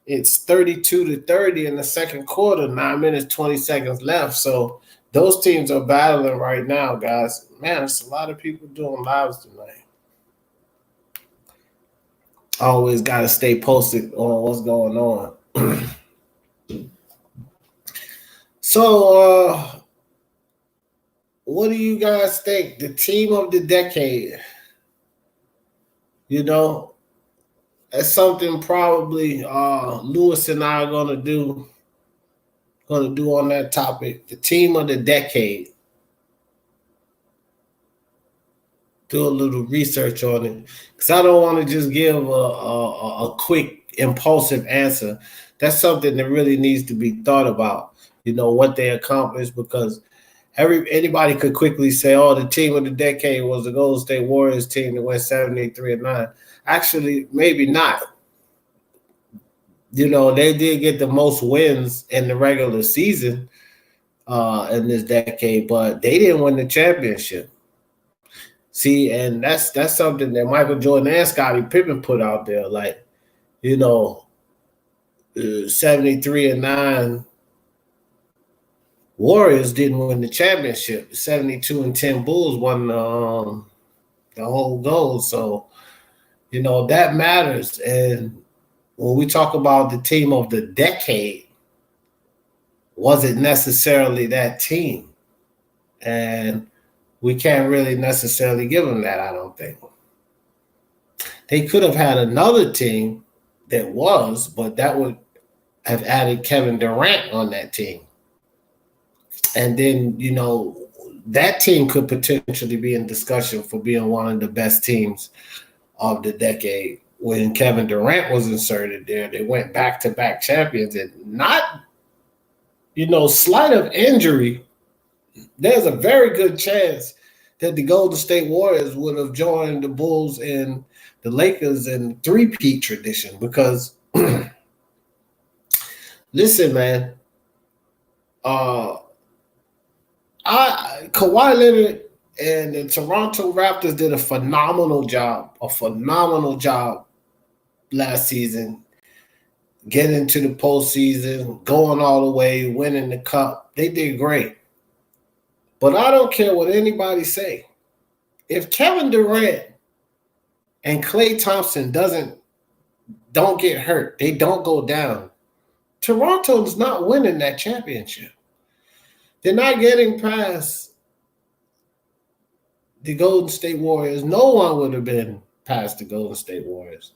It's 32-30 in the second quarter, 9 minutes, 20 seconds left. So those teams are battling right now, guys. Man, there's a lot of people doing lives tonight. Always got to stay posted on what's going on. So, what do you guys think? The team of the decade, that's something probably Lewis and I are going to do on that topic. The team of the decade. Do a little research on it, because I don't want to just give a quick, impulsive answer. That's something that really needs to be thought about, what they accomplished, because Anybody could quickly say, "Oh, the team of the decade was the Golden State Warriors team that went 73-9." Actually, maybe not. They did get the most wins in the regular season in this decade, but they didn't win the championship. See, and that's something that Michael Jordan and Scottie Pippen put out there. Like, 73-9 Warriors didn't win the championship. 72-10 Bulls won the whole goal. So, that matters. And when we talk about the team of the decade, was it necessarily that team? And we can't really necessarily give them that, I don't think. They could have had another team that was, but that would have added Kevin Durant on that team. And then, that team could potentially be in discussion for being one of the best teams of the decade. When Kevin Durant was inserted there, they went back-to-back champions. And not, slight of injury, there's a very good chance that the Golden State Warriors would have joined the Bulls and the Lakers in three-peat tradition. Because, listen, man, Kawhi Leonard and the Toronto Raptors did a phenomenal job last season, getting to the postseason, going all the way, winning the cup. They did great. But I don't care what anybody say. If Kevin Durant and Klay Thompson don't get hurt, they don't go down, Toronto's not winning that championship. They're not getting past the Golden State Warriors. No one would have been past the Golden State Warriors.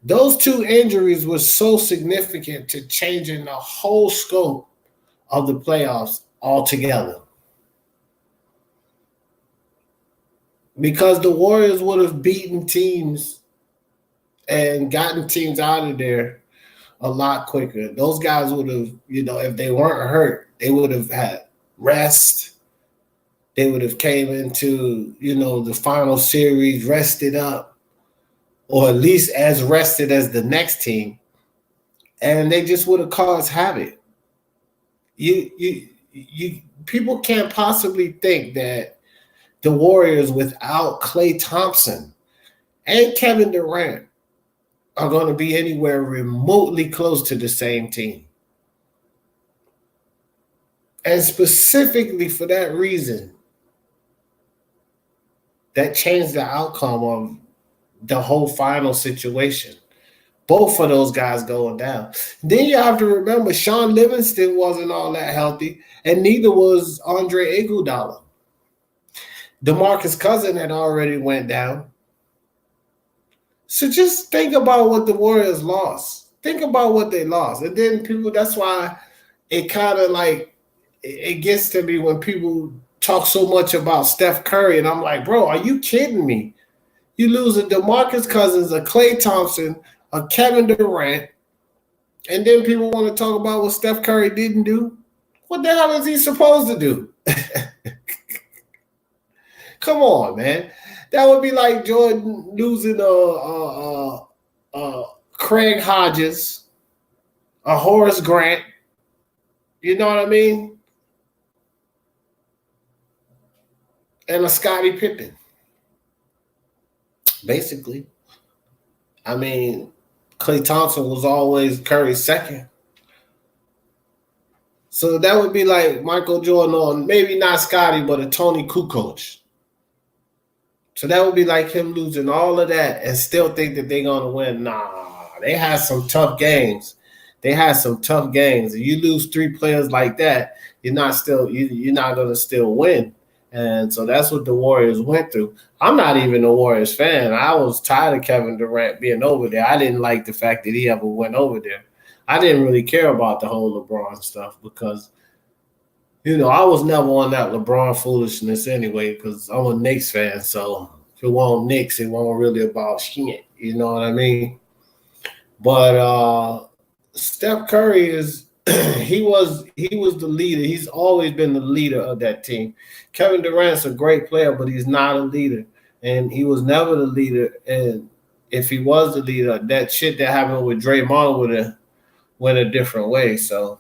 Those two injuries were so significant to changing the whole scope of the playoffs altogether. Because the Warriors would have beaten teams and gotten teams out of there a lot quicker. Those guys would have, if they weren't hurt, they would have had rest. They would have came into, the final series rested up, or at least as rested as the next team, and they just would have caused havoc. People can't possibly think that the Warriors without Klay Thompson and Kevin Durant are going to be anywhere remotely close to the same team. And specifically for that reason, that changed the outcome of the whole final situation. Both of those guys going down. Then you have to remember, Sean Livingston wasn't all that healthy, and neither was Andre Iguodala. DeMarcus Cousins had already went down. So just think about what the Warriors lost. Think about what they lost. And then people, that's why it kind of like, it gets to me when people talk so much about Steph Curry, and I'm like, bro, are you kidding me? You lose a DeMarcus Cousins, a Klay Thompson, a Kevin Durant, and then people want to talk about what Steph Curry didn't do? What the hell is he supposed to do? Come on, man. That would be like Jordan losing Craig Hodges, a Horace Grant. You know what I mean? And a Scottie Pippen. Basically. I mean, Klay Thompson was always Curry's second. So that would be like Michael Jordan on, maybe not Scottie, but a Tony Kukoc. So that would be like him losing all of that and still think that they're going to win. Nah, they had some tough games. If you lose three players like that, you're not going to still win. And so that's what the Warriors went through. I'm not even a Warriors fan. I was tired of Kevin Durant being over there. I didn't like the fact that he ever went over there. I didn't really care about the whole LeBron stuff because, I was never on that LeBron foolishness anyway because I'm a Knicks fan. So if it wasn't Knicks, it wasn't really about shit. You know what I mean? But Steph Curry is he was the leader. He's always been the leader of that team. Kevin Durant's a great player, but he's not a leader, and he was never the leader. And if he was the leader, that shit that happened with Draymond would have went a different way. So,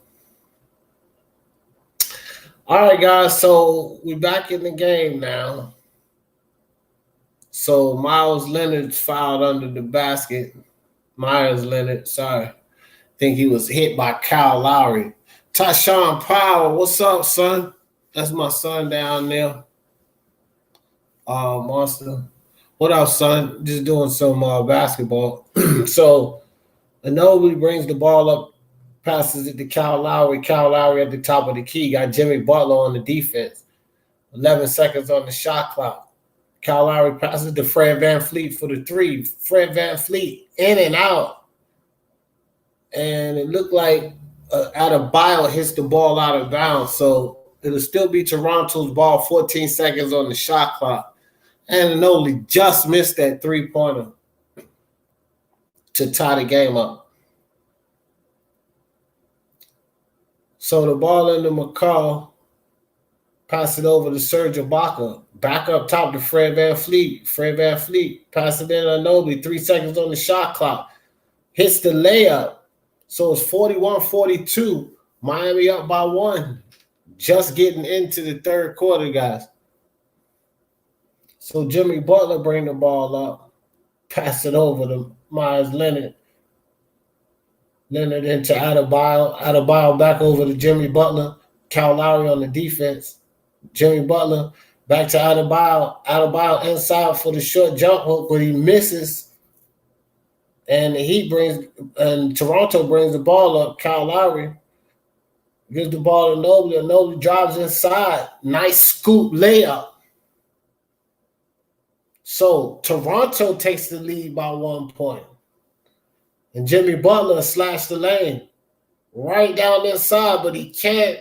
all right, guys. So we're back in the game now. So Miles Leonard fouled under the basket. Myers Leonard, sorry. I think he was hit by Kyle Lowry. Tyshawn Powell, what's up, son? That's my son down there. Monster. What else, son? Just doing some basketball. So Ginobili brings the ball up, passes it to Kyle Lowry. Kyle Lowry at the top of the key. Got Jimmy Butler on the defense. 11 seconds on the shot clock. Kyle Lowry passes to Fred VanVleet for the three. Fred VanVleet in and out. And it looked like Adebayo hits the ball out of bounds. So it'll still be Toronto's ball, 14 seconds on the shot clock. And Ginobili just missed that three-pointer to tie the game up. So the ball into McCall. Pass it over to Serge Ibaka. Back up top to Fred VanVleet. Fred VanVleet. Pass it in to Ginobili. 3 seconds on the shot clock. Hits the layup. So it's 41-42. Miami up by 1. Just getting into the third quarter, guys. So Jimmy Butler bring the ball up. Pass it over to Myers Leonard. Leonard into Adebayo. Adebayo back over to Jimmy Butler. Kyle Lowry on the defense. Jimmy Butler back to Adebayo. Adebayo inside for the short jump hook, but he misses. And Toronto brings the ball up. Kyle Lowry gives the ball to Ginobili. Ginobili drives inside. Nice scoop layup. So Toronto takes the lead by 1 point. And Jimmy Butler slashed the lane right down inside, but he can't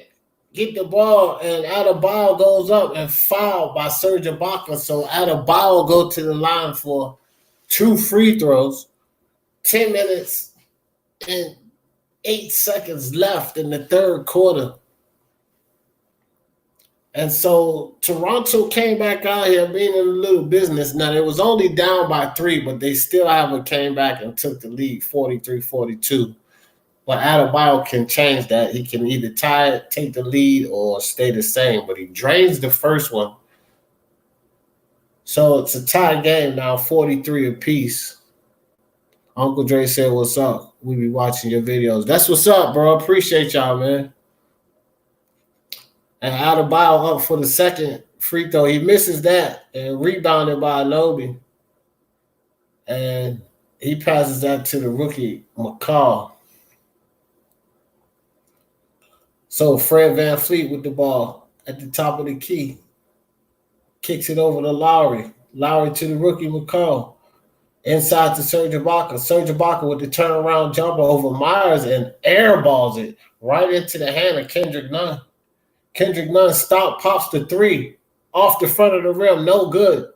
get the ball. And Adebayo goes up and fouled by Serge Ibaka. So Adebayo go to the line for 2 free throws. 10 minutes and 8 seconds left in the third quarter. And so Toronto came back out here being in a little business. Now, they was only down by 3, but they still came back and took the lead 43-42. But Adebayo can change that. He can either tie it, take the lead, or stay the same. But he drains the first one. So it's a tie game now, 43 apiece. Uncle Dre said, what's up? We be watching your videos. That's what's up, bro. Appreciate y'all, man. And Adebayo up for the second free throw. He misses that and rebounded by Ginobili. And he passes that to the rookie, McCall. So Fred VanVleet with the ball at the top of the key. Kicks it over to Lowry. Lowry to the rookie, McCall. Inside to Serge Ibaka. Serge Ibaka with the turnaround jumper over Myers and airballs it right into the hand of Kendrick Nunn. Kendrick Nunn pops the 3 off the front of the rim. No good.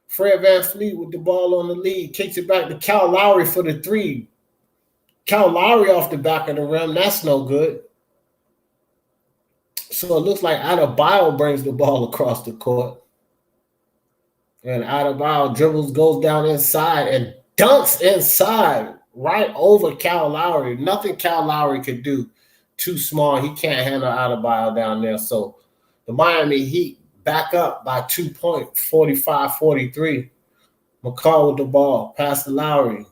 Fred VanVleet with the ball on the lead. Kicks it back to Kyle Lowry for the 3. Kyle Lowry off the back of the rim. That's no good. So it looks like Adebayo brings the ball across the court. And Adebayo dribbles, goes down inside, and dunks inside right over Kyle Lowry. Nothing Kyle Lowry could do. Too small. He can't handle Adebayo down there. So the Miami Heat back up by 2 points, 45-43. McCall with the ball. Pass to Lowry.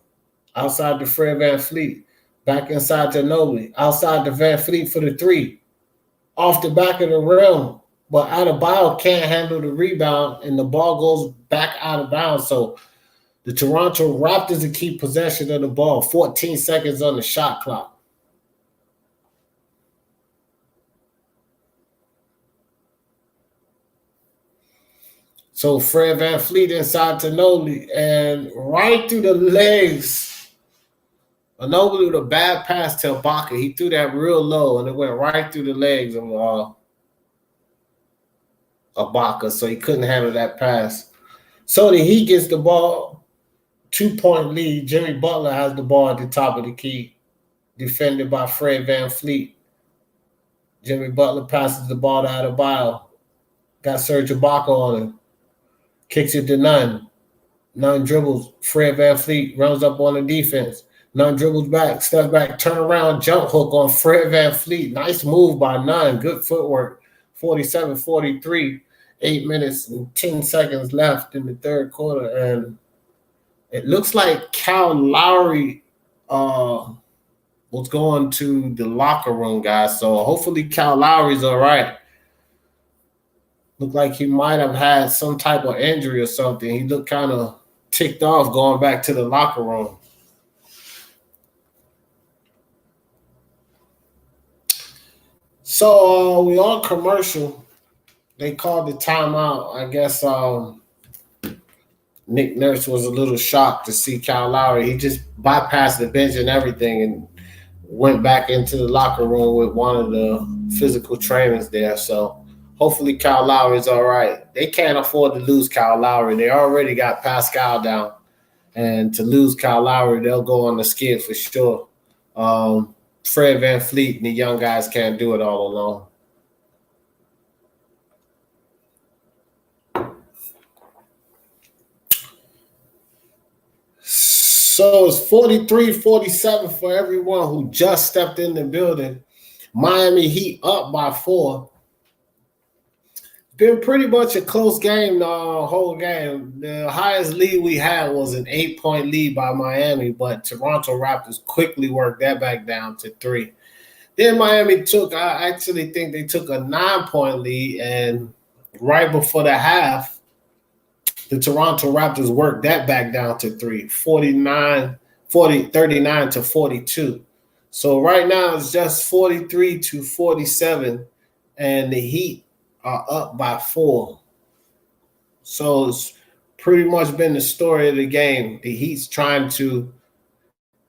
Outside to Fred VanVleet. Back inside to Ginobili. Outside to VanVleet for the 3. Off the back of the rim. But Adebayo can't handle the rebound, and the ball goes back out of bounds. So the Toronto Raptors will keep possession of the ball. 14 seconds on the shot clock. So Fred VanVleet inside to Ginobili, and right through the legs. Ginobili with a bad pass to Ibaka. He threw that real low, and it went right through the legs of Ibaka, so he couldn't handle that pass. So the Heat gets the ball, 2-point lead. Jimmy Butler has the ball at the top of the key, defended by Fred VanVleet. Jimmy Butler passes the ball to Adebayo. Got Serge Ibaka on him. Kicks it to Nunn. Nunn dribbles. Fred VanVleet runs up on the defense. Nunn dribbles back, steps back, turn around, jump hook on Fred VanVleet. Nice move by Nunn. Good footwork. 47-43. 8 minutes and 10 seconds left in the third quarter. And it looks like Kyle Lowry was going to the locker room, guys. So hopefully Kyle Lowry's all right. Looked like he might have had some type of injury or something. He looked kind of ticked off going back to the locker room. So we on commercial. They called the timeout. I guess Nick Nurse was a little shocked to see Kyle Lowry. He just bypassed the bench and everything and went back into the locker room with one of the physical trainers there. So hopefully Kyle Lowry is all right. They can't afford to lose Kyle Lowry. They already got Pascal down. And to lose Kyle Lowry, they'll go on the skid for sure. Fred VanVleet and the young guys can't do it all alone. So it's 43-47 for everyone who just stepped in the building. Miami Heat up by 4. Been pretty much a close game the whole game. The highest lead we had was an 8-point lead by Miami, but Toronto Raptors quickly worked that back down to 3. Then Miami I actually think they took a 9-point lead, and right before the half, the Toronto Raptors worked that back down to 3, 39-42. So right now it's just 43-47, and the Heat are up by 4. So it's pretty much been the story of the game. The Heat's trying to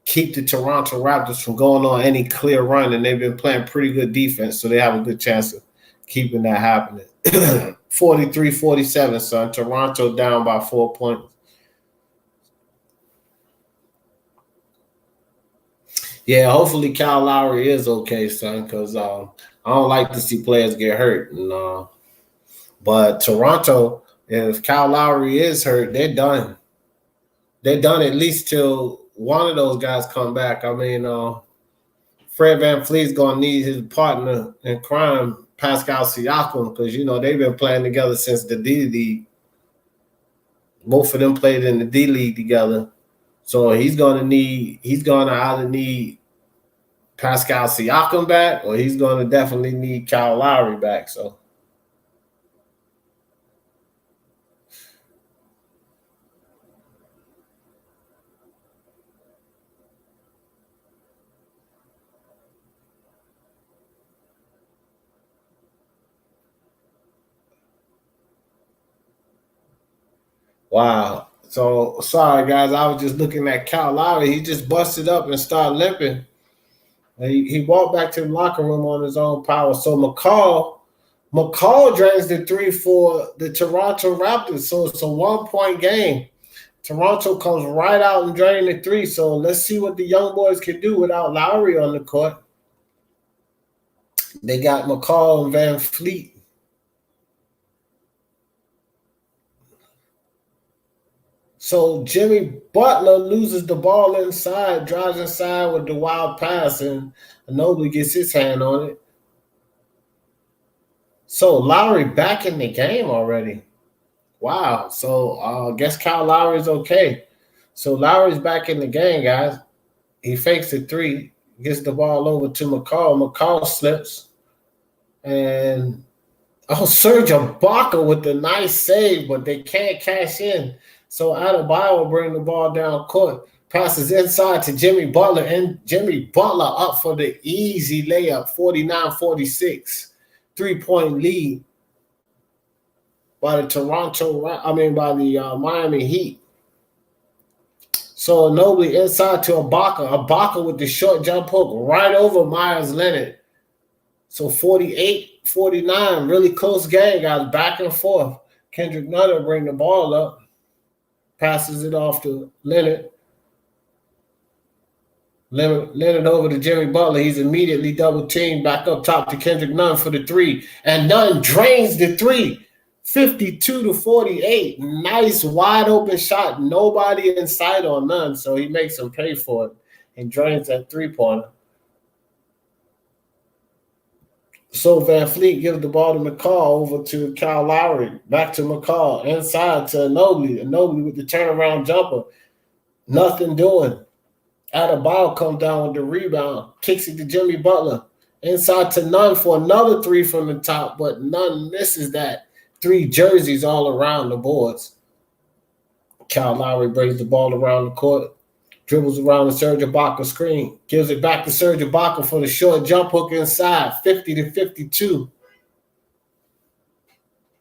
keep the Toronto Raptors from going on any clear run, and they've been playing pretty good defense, so they have a good chance of keeping that happening. 43-47, son. Toronto down by 4 points. Yeah, hopefully Kyle Lowry is okay, son, because I don't like to see players get hurt. And, but Toronto, if Kyle Lowry is hurt, they're done. They're done at least till one of those guys come back. I mean, Fred VanVleet's going to need his partner in crime, Pascal Siakam, because, they've been playing together since the D-League. Both of them played in the D-League together. So he's going to either need Pascal Siakam back, or he's going to definitely need Kyle Lowry back. So wow. So sorry guys, I was just looking at Kyle Lowry. He just busted up and started limping. He walked back to the locker room on his own power. So McCall drains the 3 for the Toronto Raptors. So it's a 1-point game. Toronto comes right out and drains the 3. So let's see what the young boys can do without Lowry on the court. They got McCall and VanVleet. So Jimmy Butler loses the ball inside, drives inside with the wild pass, and Ginobili gets his hand on it. So Lowry back in the game already. Wow. So I guess Kyle Lowry is okay. So Lowry's back in the game, guys. He fakes the 3, gets the ball over to McCall. McCall slips. And Serge Ibaka with the nice save, but they can't cash in. So Adebayo will bring the ball down court, passes inside to Jimmy Butler, and Jimmy Butler up for the easy layup, 49-46, 3-point lead by the Miami Heat. So Ginobili inside to Ibaka. Ibaka with the short jump hook right over Myers Leonard. So 48-49, really close game, guys, back and forth. Kendrick Nunn will bring the ball up. Passes it off to Leonard. Leonard over to Jimmy Butler. He's immediately double teamed back up top to Kendrick Nunn for the three. And Nunn drains the three. 52-48. Nice wide open shot. Nobody in sight on Nunn. So he makes him pay for it and drains that 3-pointer. So Van Fleet gives the ball to McCall over to Kyle Lowry. Back to McCall. Inside to Ginobili. Ginobili with the turnaround jumper. Nothing doing. Adebayo comes down with the rebound. Kicks it to Jimmy Butler. Inside to Nunn for another three from the top, but Nunn misses that. 3 jerseys all around the boards. Kyle Lowry brings the ball around the court. Dribbles around the Serge Ibaka screen. Gives it back to Serge Ibaka for the short jump hook inside. 50-52.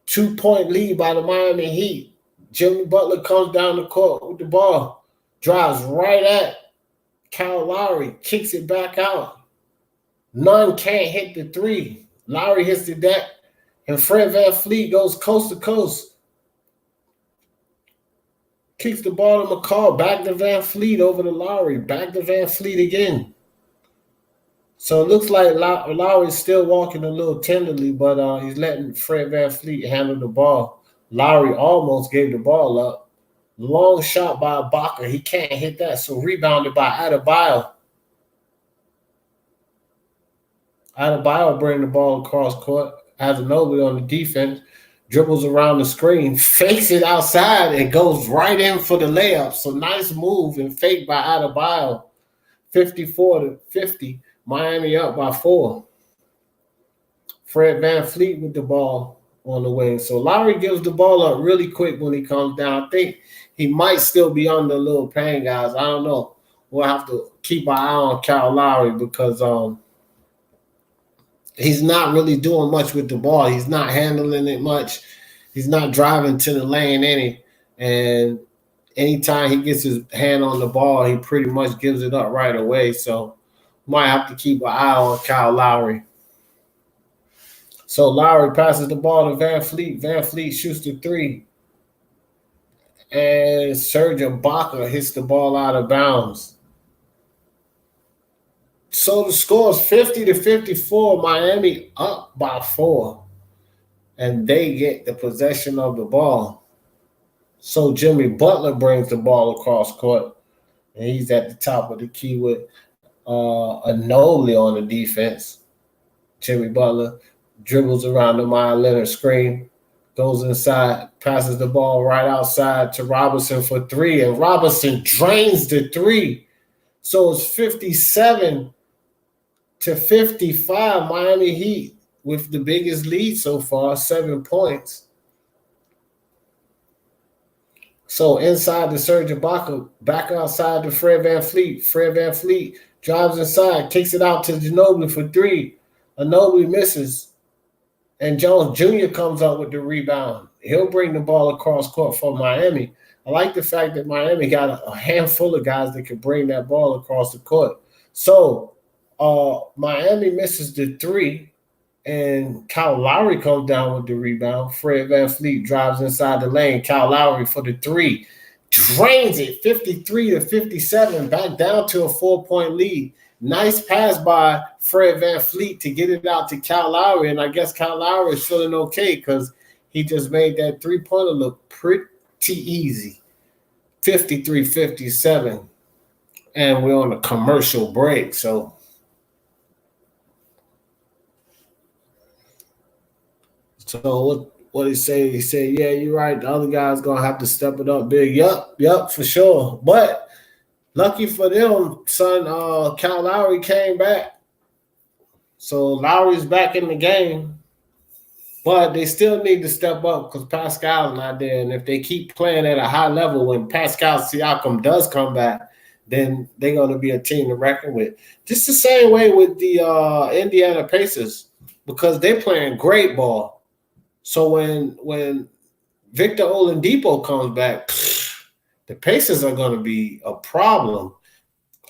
2-point lead by the Miami Heat. Jimmy Butler comes down the court with the ball. Drives right at Kyle Lowry. Kicks it back out. Nunn can't hit the three. Lowry hits the deck. And Fred VanVleet goes coast to coast. Kicks the ball to McCall. Back to VanVleet over to Lowry. Back to VanVleet again. So it looks like Lowry's still walking a little tenderly, but he's letting Fred VanVleet handle the ball. Lowry almost gave the ball up. Long shot by Ibaka. He can't hit that. So rebounded by Adebayo. Adebayo bring the ball across court. Has Ginobili on the defense. Dribbles around the screen. Fakes it outside and goes right in for the layup. So nice move and fake by Adebayo. 54-50. Miami up by 4. Fred VanVleet with the ball on the wing. So Lowry gives the ball up really quick when he comes down. I think he might still be under a little pain, guys. I don't know. We'll have to keep our eye on Kyle Lowry because he's not really doing much with the ball. He's not handling it much. He's not driving to the lane any. And anytime he gets his hand on the ball, he pretty much gives it up right away. So might have to keep an eye on Kyle Lowry. So Lowry passes the ball to VanVleet. VanVleet shoots the three. And Serge Ibaka hits the ball out of bounds. So the score is 50-54. Miami up by 4. And they get the possession of the ball. So Jimmy Butler brings the ball across court. And he's at the top of the key with Ginobili on the defense. Jimmy Butler dribbles around the Maya Leonard screen. Goes inside, passes the ball right outside to Robinson for 3. And Robinson drains the 3. So it's 57-55. Miami Heat with the biggest lead so far, 7 points. So inside to Serge Ibaka, back outside to Fred VanVleet. Fred VanVleet drives inside, kicks it out to Ginobili for 3. Ginobili misses. And Jones Jr. comes up with the rebound. He'll bring the ball across court for Miami. I like the fact that Miami got a handful of guys that can bring that ball across the court. So Miami misses the 3, and Kyle Lowry comes down with the rebound. Fred VanVleet drives inside the lane. Kyle Lowry for the 3. Drains it 53-57, back down to a 4-point lead. Nice pass by Fred VanVleet to get it out to Kyle Lowry, and I guess Kyle Lowry is feeling okay because he just made that 3-pointer look pretty easy. 53-57, and we're on a commercial break. So what he say? He said, yeah, you're right. The other guy's going to have to step it up big. Yup, for sure. But lucky for them, son, Kyle Lowry came back. So Lowry's back in the game. But they still need to step up because Pascal's not there. And if they keep playing at a high level, when Pascal Siakam does come back, then they're going to be a team to reckon with. Just the same way with the Indiana Pacers, because they're playing great ball. So when Victor Oladipo comes back, the Pacers are going to be a problem.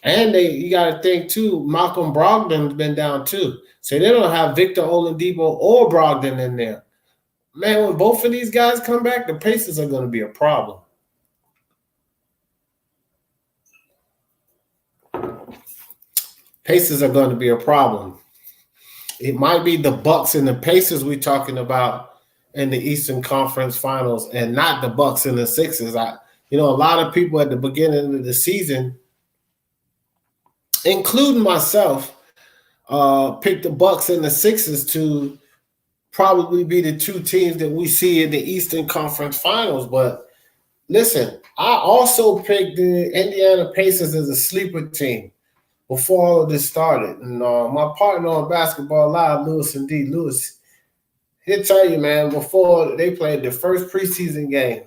And you got to think, too, Malcolm Brogdon's been down, too. So they don't have Victor Oladipo or Brogdon in there. Man, when both of these guys come back, the Pacers are going to be a problem. Pacers are going to be a problem. It might be the Bucks and the Pacers we're talking about in the Eastern Conference Finals, and not the Bucks and the Sixers. A lot of people at the beginning of the season, including myself, picked the Bucks and the Sixers to probably be the two teams that we see in the Eastern Conference Finals. But listen, I also picked the Indiana Pacers as a sleeper team before all of this started. And my partner on Basketball Live, Lewis, he'll tell you, man, before they played the first preseason game,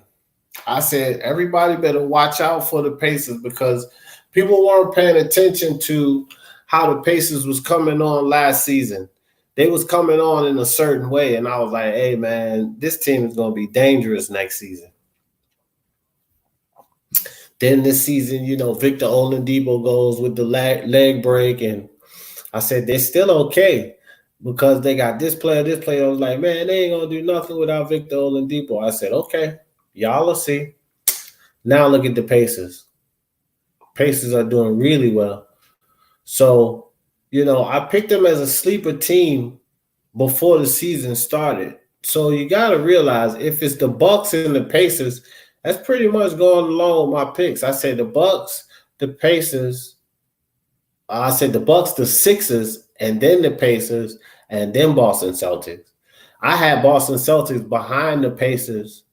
I said, everybody better watch out for the Pacers, because people weren't paying attention to how the Pacers was coming on last season. They was coming on in a certain way, and I was like, hey, man, this team is going to be dangerous next season. Then this season, Victor Oladipo goes with the leg break, and I said they're still okay because they got this player. I was like, man, they ain't going to do nothing without Victor Oladipo. I said, okay, y'all will see. Now look at the Pacers. Pacers are doing really well. So, I picked them as a sleeper team before the season started. So you got to realize, if it's the Bucks and the Pacers, that's pretty much going along with my picks. I said the Bucks, the Pacers. I said the Bucks, the Sixers, and then the Pacers, and then Boston Celtics. I had Boston Celtics behind the Pacers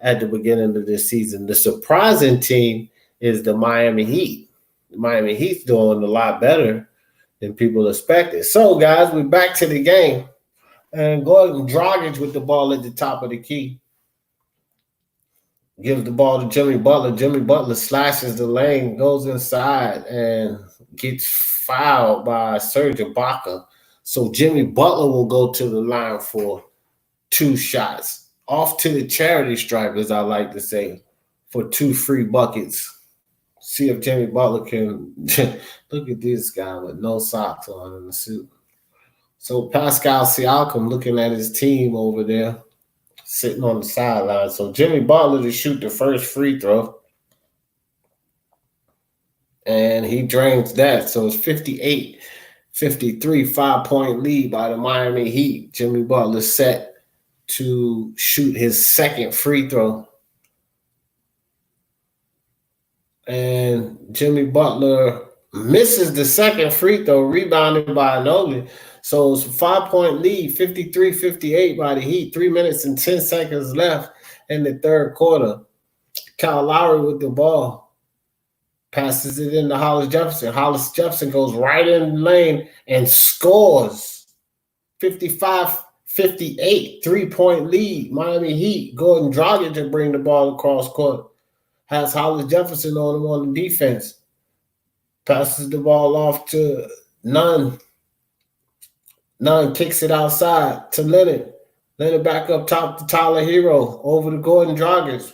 at the beginning of this season. The surprising team is the Miami Heat. The Miami Heat's doing a lot better than people expected. So, guys, we're back to the game. And Gordon Dragic with the ball at the top of the key. Gives the ball to Jimmy Butler. Jimmy Butler slashes the lane, goes inside, and gets fouled by Serge Ibaka. So Jimmy Butler will go to the line for 2 shots. Off to the charity stripe, as I like to say, for 2 free buckets. See if Jimmy Butler can look at this guy with no socks on in the suit. So Pascal Siakam looking at his team over there, sitting on the sideline. So Jimmy Butler to shoot the first free throw. And he drains that. So it's 58-53, 5-point lead by the Miami Heat. Jimmy Butler set to shoot his second free throw. And Jimmy Butler misses the second free throw, rebounded by Anunoby. So it's a 5-point lead, 53-58 by the Heat. 3 minutes and 10 seconds left in the third quarter. Kyle Lowry with the ball. Passes it into Hollis Jefferson. Hollis Jefferson goes right in the lane and scores. 55-58, 3-point lead. Miami Heat. Gordon Dragic to bring the ball across court. Has Hollis Jefferson on him on the defense. Passes the ball off to Nunn. Nunn kicks it outside to Leonard. Leonard back up top to Tyler Hero. Over to Gordon Dragic.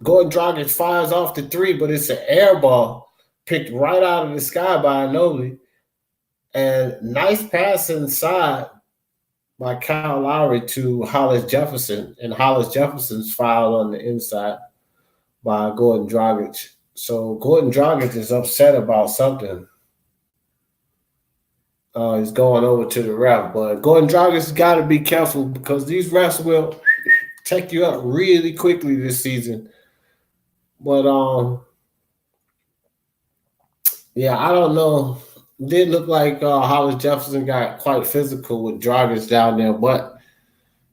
Gordon Dragic fires off the 3, but it's an air ball picked right out of the sky by Anunoby. And nice pass inside by Kyle Lowry to Hollis Jefferson. And Hollis Jefferson's fouled on the inside by Gordon Dragic. So Gordon Dragic is upset about something. He's going over to the ref. But Gordon Dragic's got to be careful, because these refs will take you up really quickly this season. But, I don't know. It did look like Hollis Jefferson got quite physical with Dragic down there. But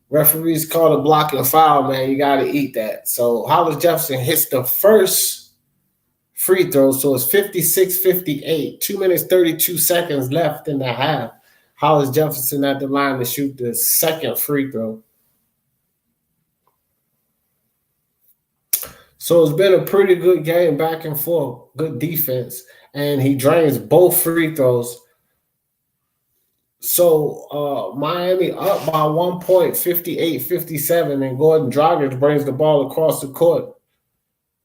referees called a blocking foul, man. You got to eat that. So Hollis Jefferson hits the first free throw, so it's 56-58. 2 minutes, 32 seconds left in the half. Hollis Jefferson at the line to shoot the second free throw. So it's been a pretty good game, back and forth, good defense, and he drains both free throws. So Miami up by 1 point, 58-57, and Gordon Dragic brings the ball across the court.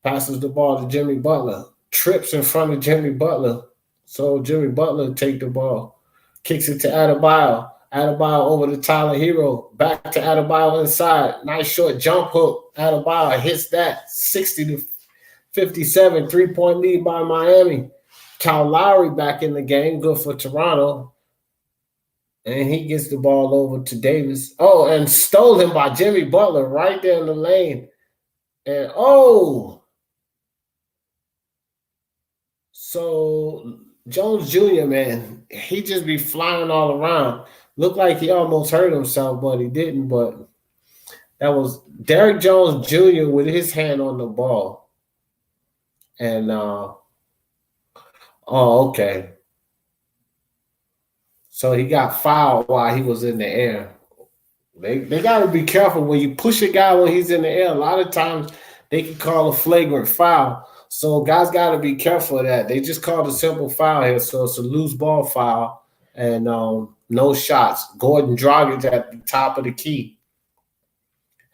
Passes the ball to Jimmy Butler. Trips in front of Jimmy Butler. So Jimmy Butler take the ball. Kicks it to Adebayo. Adebayo over to Tyler Hero. Back to Adebayo inside. Nice short jump hook. Adebayo hits that. 60-57. 3-point lead by Miami. Kyle Lowry back in the game, good for Toronto. And he gets the ball over to Davis. Oh, and stolen by Jimmy Butler right there in the lane. And so Jones Jr., man, he just be flying all around. Looked like he almost hurt himself, but he didn't. But that was Derrick Jones Jr. with his hand on the ball. And okay. So he got fouled while he was in the air. They got to be careful when you push a guy when he's in the air. A lot of times they can call a flagrant foul. So guys got to be careful of that. They just called a simple foul here, so it's a loose ball foul and no shots. Gordon Dragic at the top of the key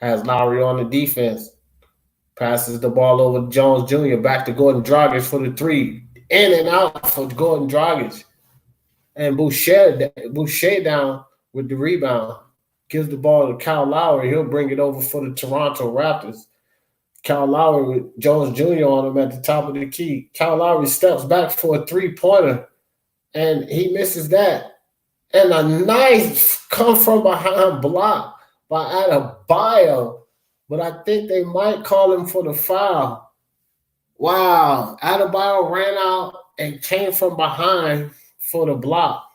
has Lowry on the defense. Passes the ball over to Jones Jr. Back to Gordon Dragic for the three. In and out for Gordon Dragic. And Boucher down with the rebound. Gives the ball to Kyle Lowry. He'll bring it over for the Toronto Raptors. Kyle Lowry with Jones Jr. on him at the top of the key. Kyle Lowry steps back for a three-pointer, and he misses that. And a nice come from behind block by Adebayo. But I think they might call him for the foul. Wow. Adebayo ran out and came from behind for the block.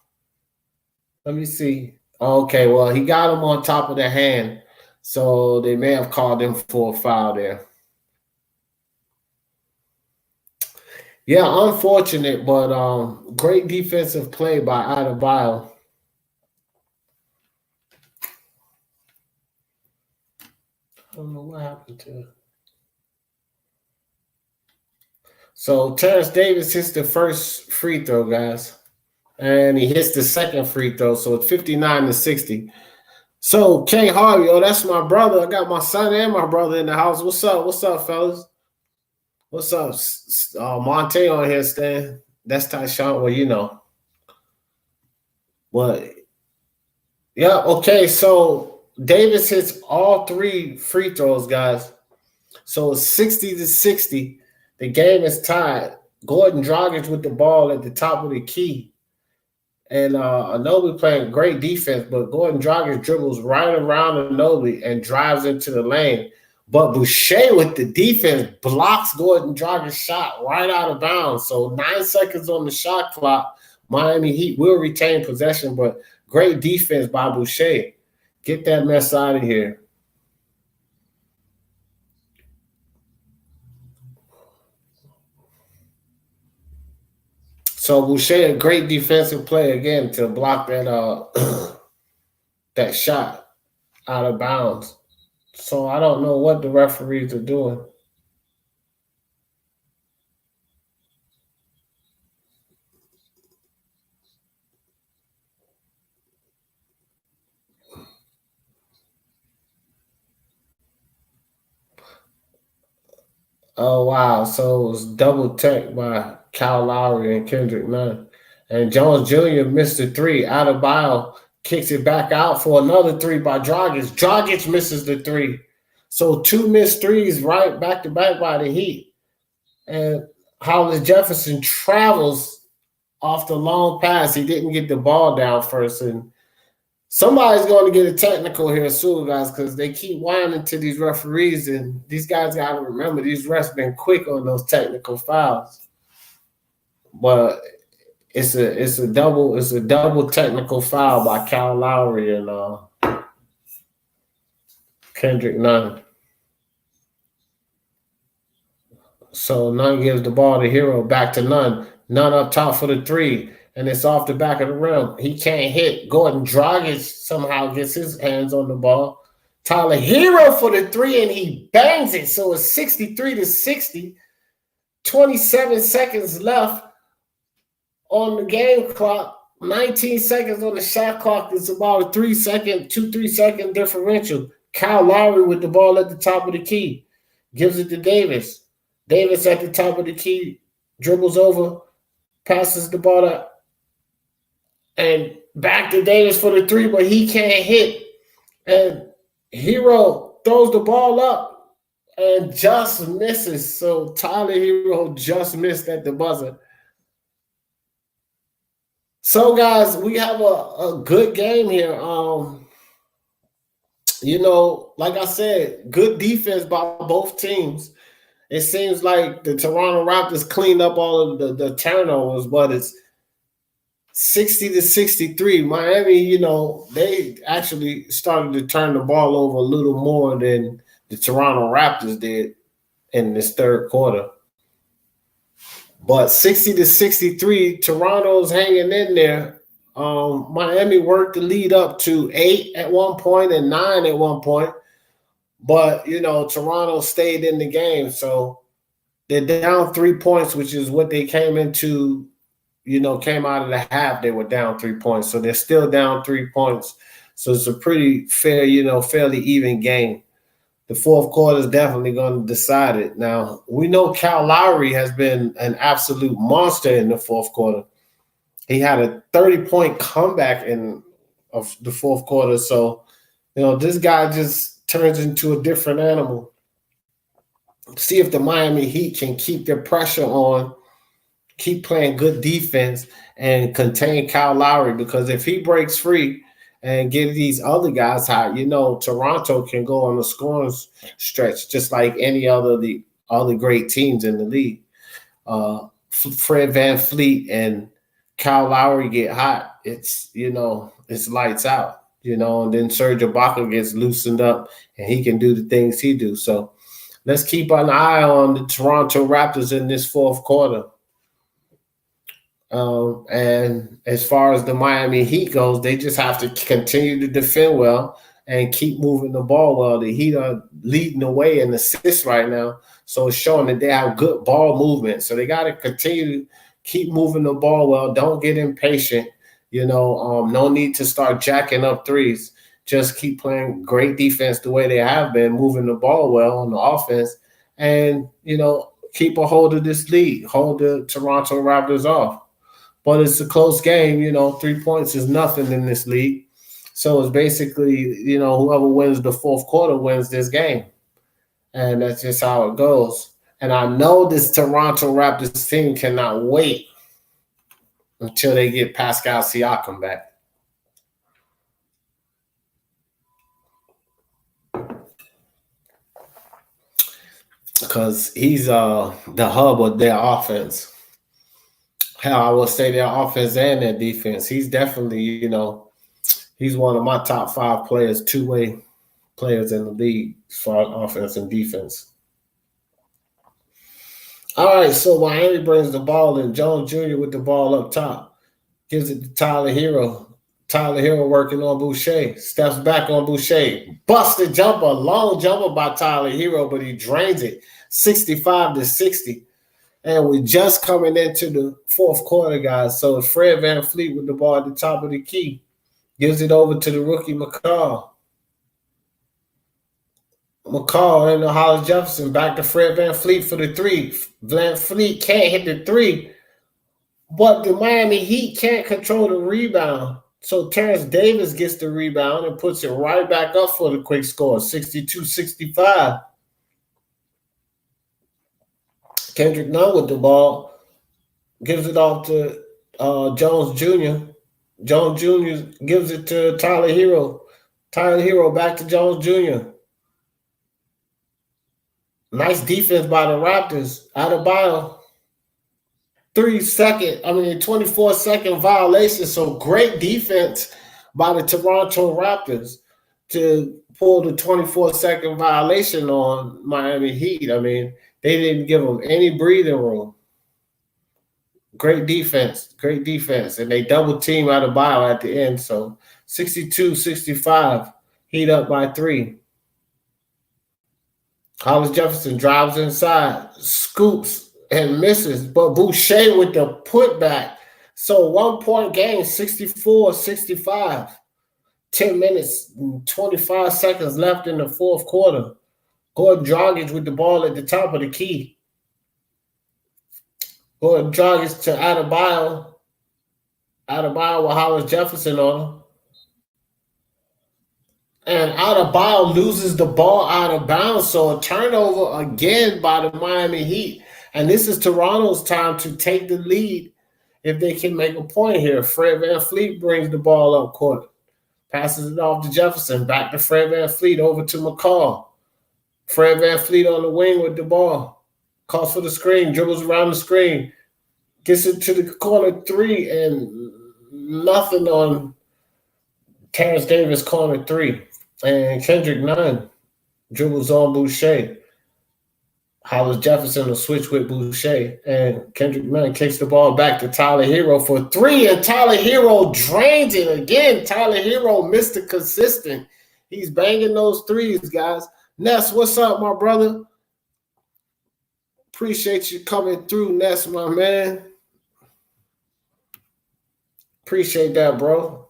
Let me see. Okay, well, he got him on top of the hand, so they may have called him for a foul there. Yeah, unfortunate, but great defensive play by Adebayo. I don't know what happened to it. So Terrence Davis hits the first free throw, guys. And he hits the second free throw, so it's 59-60. So K Harvey, that's my brother. I got my son and my brother in the house. What's up? What's up, fellas? What's up? Monte on here, Stan. That's Tyshawn. Well, you know. But yeah, okay. So Davis hits all three free throws, guys. So it's 60-60. The game is tied. Gordon Dragic with the ball at the top of the key. And Anobi playing great defense, but Gordon Dragic dribbles right around Anobi and drives into the lane. But Boucher with the defense blocks Gordon Dragic's shot right out of bounds. So 9 seconds on the shot clock. Miami Heat will retain possession, but great defense by Boucher. Get that mess out of here. So Boucher, a great defensive play again to block that that shot out of bounds. So I don't know what the referees are doing. Oh, wow. So it was double tech by Kyle Lowry and Kendrick Nunn. And Jones Jr. missed a three. Adebayo kicks it back out for another three by Dragic. Dragic misses the three. So 2 missed threes right back to back by the Heat. And Hollis Jefferson travels off the long pass. He didn't get the ball down first. And somebody's going to get a technical here soon, guys, because they keep whining to these referees, and these guys got to remember these refs been quick on those technical fouls. But it's a double technical foul by Kyle Lowry and Kendrick Nunn. So Nunn gives the ball to Hero, back to Nunn. Nunn up top for the three. And it's off the back of the rim. He can't hit. Gordon Dragic somehow gets his hands on the ball. Tyler Hero for the three, and he bangs it. So it's 63-60. 27 seconds left on the game clock. 19 seconds on the shot clock. It's about a 2-3-second differential. Kyle Lowry with the ball at the top of the key. Gives it to Davis. Davis at the top of the key. Dribbles over. Passes the ball up. And back to Davis for the three, but he can't hit. And Hero throws the ball up and just misses. So Tyler Hero just missed at the buzzer. So, guys, we have a good game here. Like I said, good defense by both teams. It seems like the Toronto Raptors cleaned up all of the turnovers, but it's 60-63. Miami, they actually started to turn the ball over a little more than the Toronto Raptors did in this third quarter. But 60-63, Toronto's hanging in there. Miami worked the lead up to 8 at one point and 9 at one point. But, Toronto stayed in the game. So they're down 3 points, which is what they came into, came out of the half. They were down 3 points. So they're still down 3 points. So it's a pretty fair, fairly even game. The fourth quarter is definitely going to decide it. Now, we know Kyle Lowry has been an absolute monster in the fourth quarter. He had a 30-point comeback of the fourth quarter. So, this guy just turns into a different animal. See if the Miami Heat can keep their pressure on, keep playing good defense, and contain Kyle Lowry. Because if he breaks free and get these other guys hot, Toronto can go on a scoring stretch just like any other the other great teams in the league. Fred VanVleet and Kyle Lowry get hot, it's lights out, and then Serge Ibaka gets loosened up and he can do the things he do. So let's keep an eye on the Toronto Raptors in this fourth quarter. And as far as the Miami Heat goes, they just have to continue to defend well and keep moving the ball well. The Heat are leading the way in assists right now, so it's showing that they have good ball movement. So they got to continue to keep moving the ball well. Don't get impatient. No need to start jacking up threes. Just keep playing great defense the way they have been, moving the ball well on the offense, and keep a hold of this lead, hold the Toronto Raptors off. But it's a close game. 3 points is nothing in this league. So it's basically, whoever wins the fourth quarter wins this game. And that's just how it goes. And I know this Toronto Raptors team cannot wait until they get Pascal Siakam back. Because he's the hub of their offense. Hell, I will say their offense and their defense. He's definitely, he's one of my top 5 players, two-way players in the league as far as offense and defense. All right, so Miami brings the ball in. Jones Jr. with the ball up top. Gives it to Tyler Hero. Tyler Hero working on Boucher. Steps back on Boucher. Busted jumper. Long jumper by Tyler Hero, but he drains it. 65-60. And we're just coming into the fourth quarter, guys. So it's Fred VanVleet with the ball at the top of the key. Gives it over to the rookie McCall. McCall and Hollis Jefferson back to Fred VanVleet for the three. VanVleet can't hit the three, but the Miami Heat can't control the rebound. So Terrence Davis gets the rebound and puts it right back up for the quick score, 62-65. Kendrick Nunn with the ball, gives it off to Jones Jr. Jones Jr. gives it to Tyler Hero. Tyler Hero back to Jones Jr. Nice defense by the Raptors. Adebayo, 24-second violation. So great defense by the Toronto Raptors to pull the 24-second violation on Miami Heat. They didn't give them any breathing room. Great defense. And they double team Adebayo at the end. So 62-65, Heat up by 3. Hollis Jefferson drives inside, scoops and misses, but Boucher with the putback. So 1 point game, 64-65. 10 minutes and 25 seconds left in the fourth quarter. Gordon Dragic with the ball at the top of the key. Gordon Dragic to Adebayo. Adebayo with Hollis Jefferson on him. And Adebayo loses the ball out of bounds. So a turnover again by the Miami Heat. And this is Toronto's time to take the lead if they can make a point here. Fred VanVleet brings the ball up court, passes it off to Jefferson, back to Fred VanVleet, over to McCall. Fred VanVleet on the wing with the ball, calls for the screen, dribbles around the screen, gets it to the corner three, and nothing on Terrence Davis corner three. And Kendrick Nunn dribbles on Boucher. Hollis Jefferson will switch with Boucher, and Kendrick Nunn kicks the ball back to Tyler Hero for three, and Tyler Hero drains it again. Tyler Hero, Mr. Consistent. He's banging those threes, guys. Ness, what's up, my brother? Appreciate you coming through, Ness, my man. Appreciate that, bro.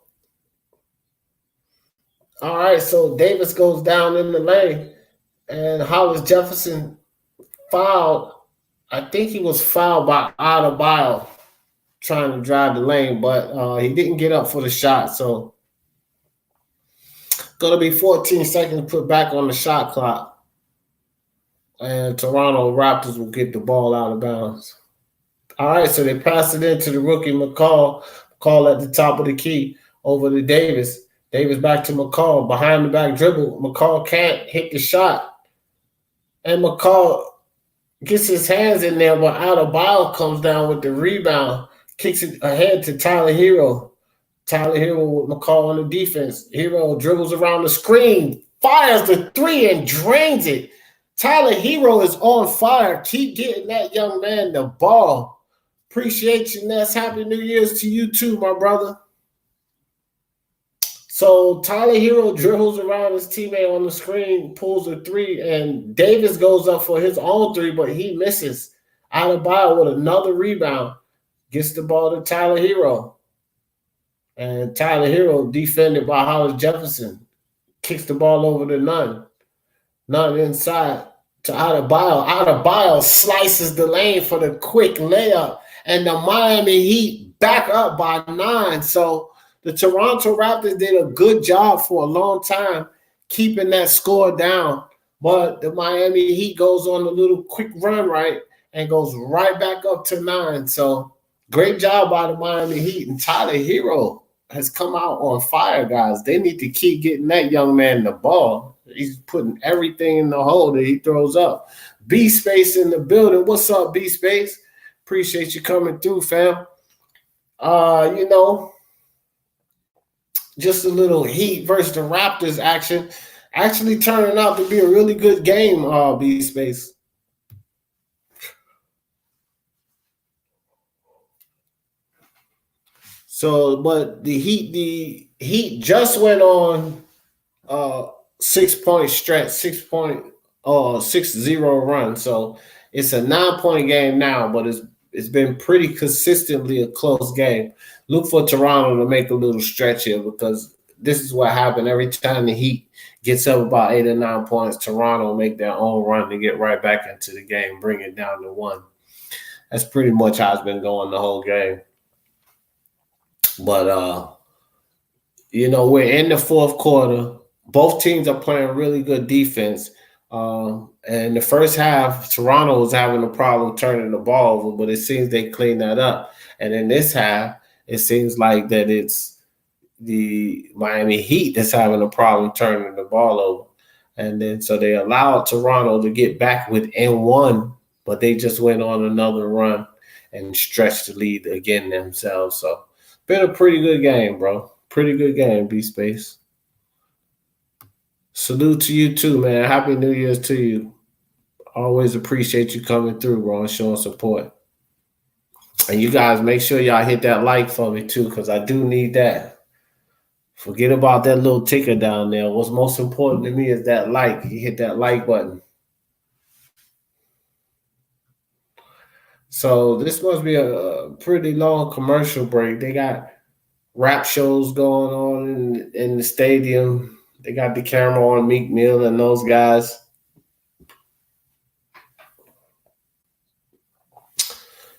All right, so Davis goes down in the lane, and Hollis Jefferson fouled. I think he was fouled by Adebayo trying to drive the lane, but he didn't get up for the shot. So going to be 14 seconds put back on the shot clock. And Toronto Raptors will get the ball out of bounds. All right, so they pass it into the rookie McCall. McCall at the top of the key over to Davis. Davis back to McCall. Behind the back dribble. McCall can't hit the shot. And McCall gets his hands in there, but Adebayo comes down with the rebound, kicks it ahead to Tyler Hero. Tyler Hero with McCall on the defense. Hero dribbles around the screen, fires the three, and drains it. Tyler Hero is on fire. Keep getting that young man the ball. Appreciate you, Ness. Happy New Year's to you too, my brother. So Tyler Hero dribbles around his teammate on the screen, pulls a three, and Davis goes up for his own three, but he misses. Adebayo with another rebound, gets the ball to Tyler Hero. And Tyler Hero, defended by Hollis Jefferson, kicks the ball over to Nunn. Nunn inside to Adebayo. Adebayo slices the lane for the quick layup, and the Miami Heat back up by 9. So the Toronto Raptors did a good job for a long time keeping that score down. But the Miami Heat goes on a little quick run, right, and goes right back up to 9. So great job by the Miami Heat. And Tyler Hero has come out on fire, guys. They need to keep getting that young man the ball. He's putting everything in the hole that he throws up. B-Space in the building. What's up, B-Space? Appreciate you coming through, fam. Just a little Heat versus the Raptors action. Actually turning out to be a really good game, B-Space. So, but the Heat just went on 6-point stretch, 6-0 run. So it's a 9-point game now, but it's been pretty consistently a close game. Look for Toronto to make a little stretch here, because this is what happened every time the Heat gets up about 8 or 9 points. Toronto make their own run to get right back into the game, bring it down to 1. That's pretty much how it's been going the whole game. But we're in the fourth quarter. Both teams are playing really good defense. And the first half, Toronto was having a problem turning the ball over, but it seems they cleaned that up. And in this half, it seems like that it's the Miami Heat that's having a problem turning the ball over. And then so they allowed Toronto to get back within 1, but they just went on another run and stretched the lead again themselves. So been a pretty good game, bro. Pretty good game, B-Space. Salute to you too, man. Happy New Year's to you. Always appreciate you coming through, bro, and showing support. And you guys make sure y'all hit that like for me too, because I do need that. Forget about that little ticker down there. What's most important to me is that like. You hit that like button. So this must be a pretty long commercial break. They got rap shows going on in the stadium. They got the camera on Meek Mill and those guys.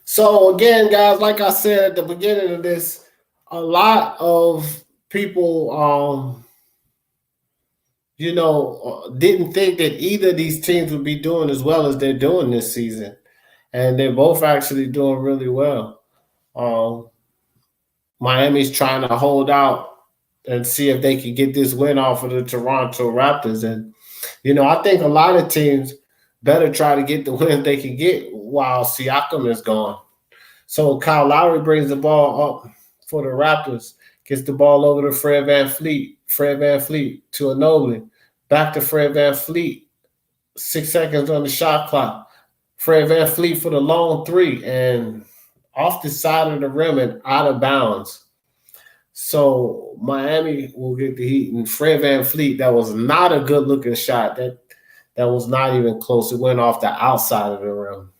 So again, guys, like I said at the beginning of this, a lot of people, didn't think that either of these teams would be doing as well as they're doing this season. And they're both actually doing really well. Um, Miami's trying to hold out and see if they can get this win off of the Toronto Raptors. And, I think a lot of teams better try to get the win they can get while Siakam is gone. So Kyle Lowry brings the ball up for the Raptors, gets the ball over to Fred VanVleet. Fred VanVleet to Ginobili. Back to Fred VanVleet. 6 seconds on the shot clock. Fred VanVleet for the long three and off the side of the rim and out of bounds. So Miami will get the heat. And Fred VanVleet, that was not a good looking shot. That was not even close. It went off the outside of the rim.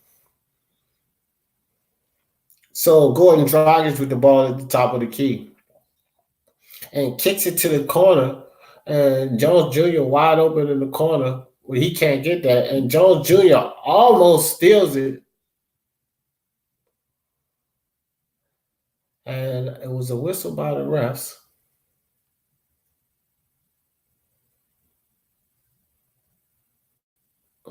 So Gordon Dragic with the ball at the top of the key and kicks it to the corner. And Jones Jr. wide open in the corner. Well, he can't get that. And Jones Jr. almost steals it. And it was a whistle by the refs.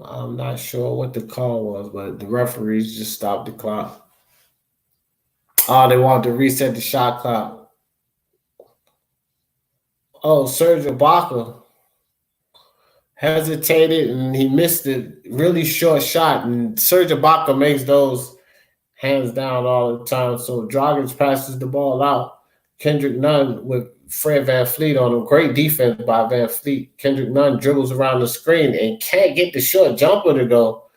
I'm not sure what the call was, but the referees just stopped the clock. Oh, they wanted to reset the shot clock. Oh, Serge Ibaka hesitated and he missed a really short shot. And Serge Ibaka makes those hands down all the time. So Dragic passes the ball out. Kendrick Nunn with Fred VanVleet on him. Great defense by VanVleet. Kendrick Nunn dribbles around the screen and can't get the short jumper to go.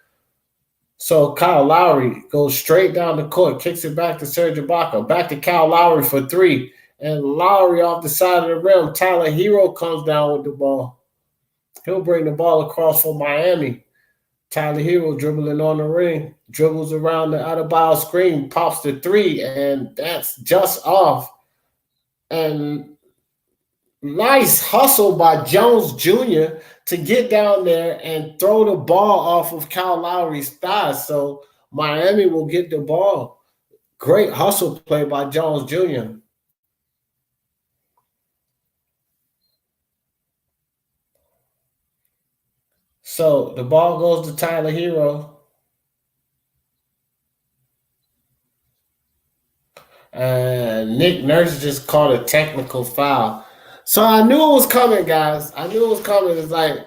So Kyle Lowry goes straight down the court, kicks it back to Serge Ibaka, back to Kyle Lowry for three. And Lowry off the side of the rim. Tyler Hero comes down with the ball. He'll bring the ball across for Miami. Tyler Hero dribbling on the ring, dribbles around the out-of-bounds screen, pops the three, and that's just off. And nice hustle by Jones Jr. to get down there and throw the ball off of Kyle Lowry's thighs. So Miami will get the ball. Great hustle play by Jones Jr. So the ball goes to Tyler Hero. And Nick Nurse just called a technical foul. So I knew it was coming, guys. I knew it was coming. It's like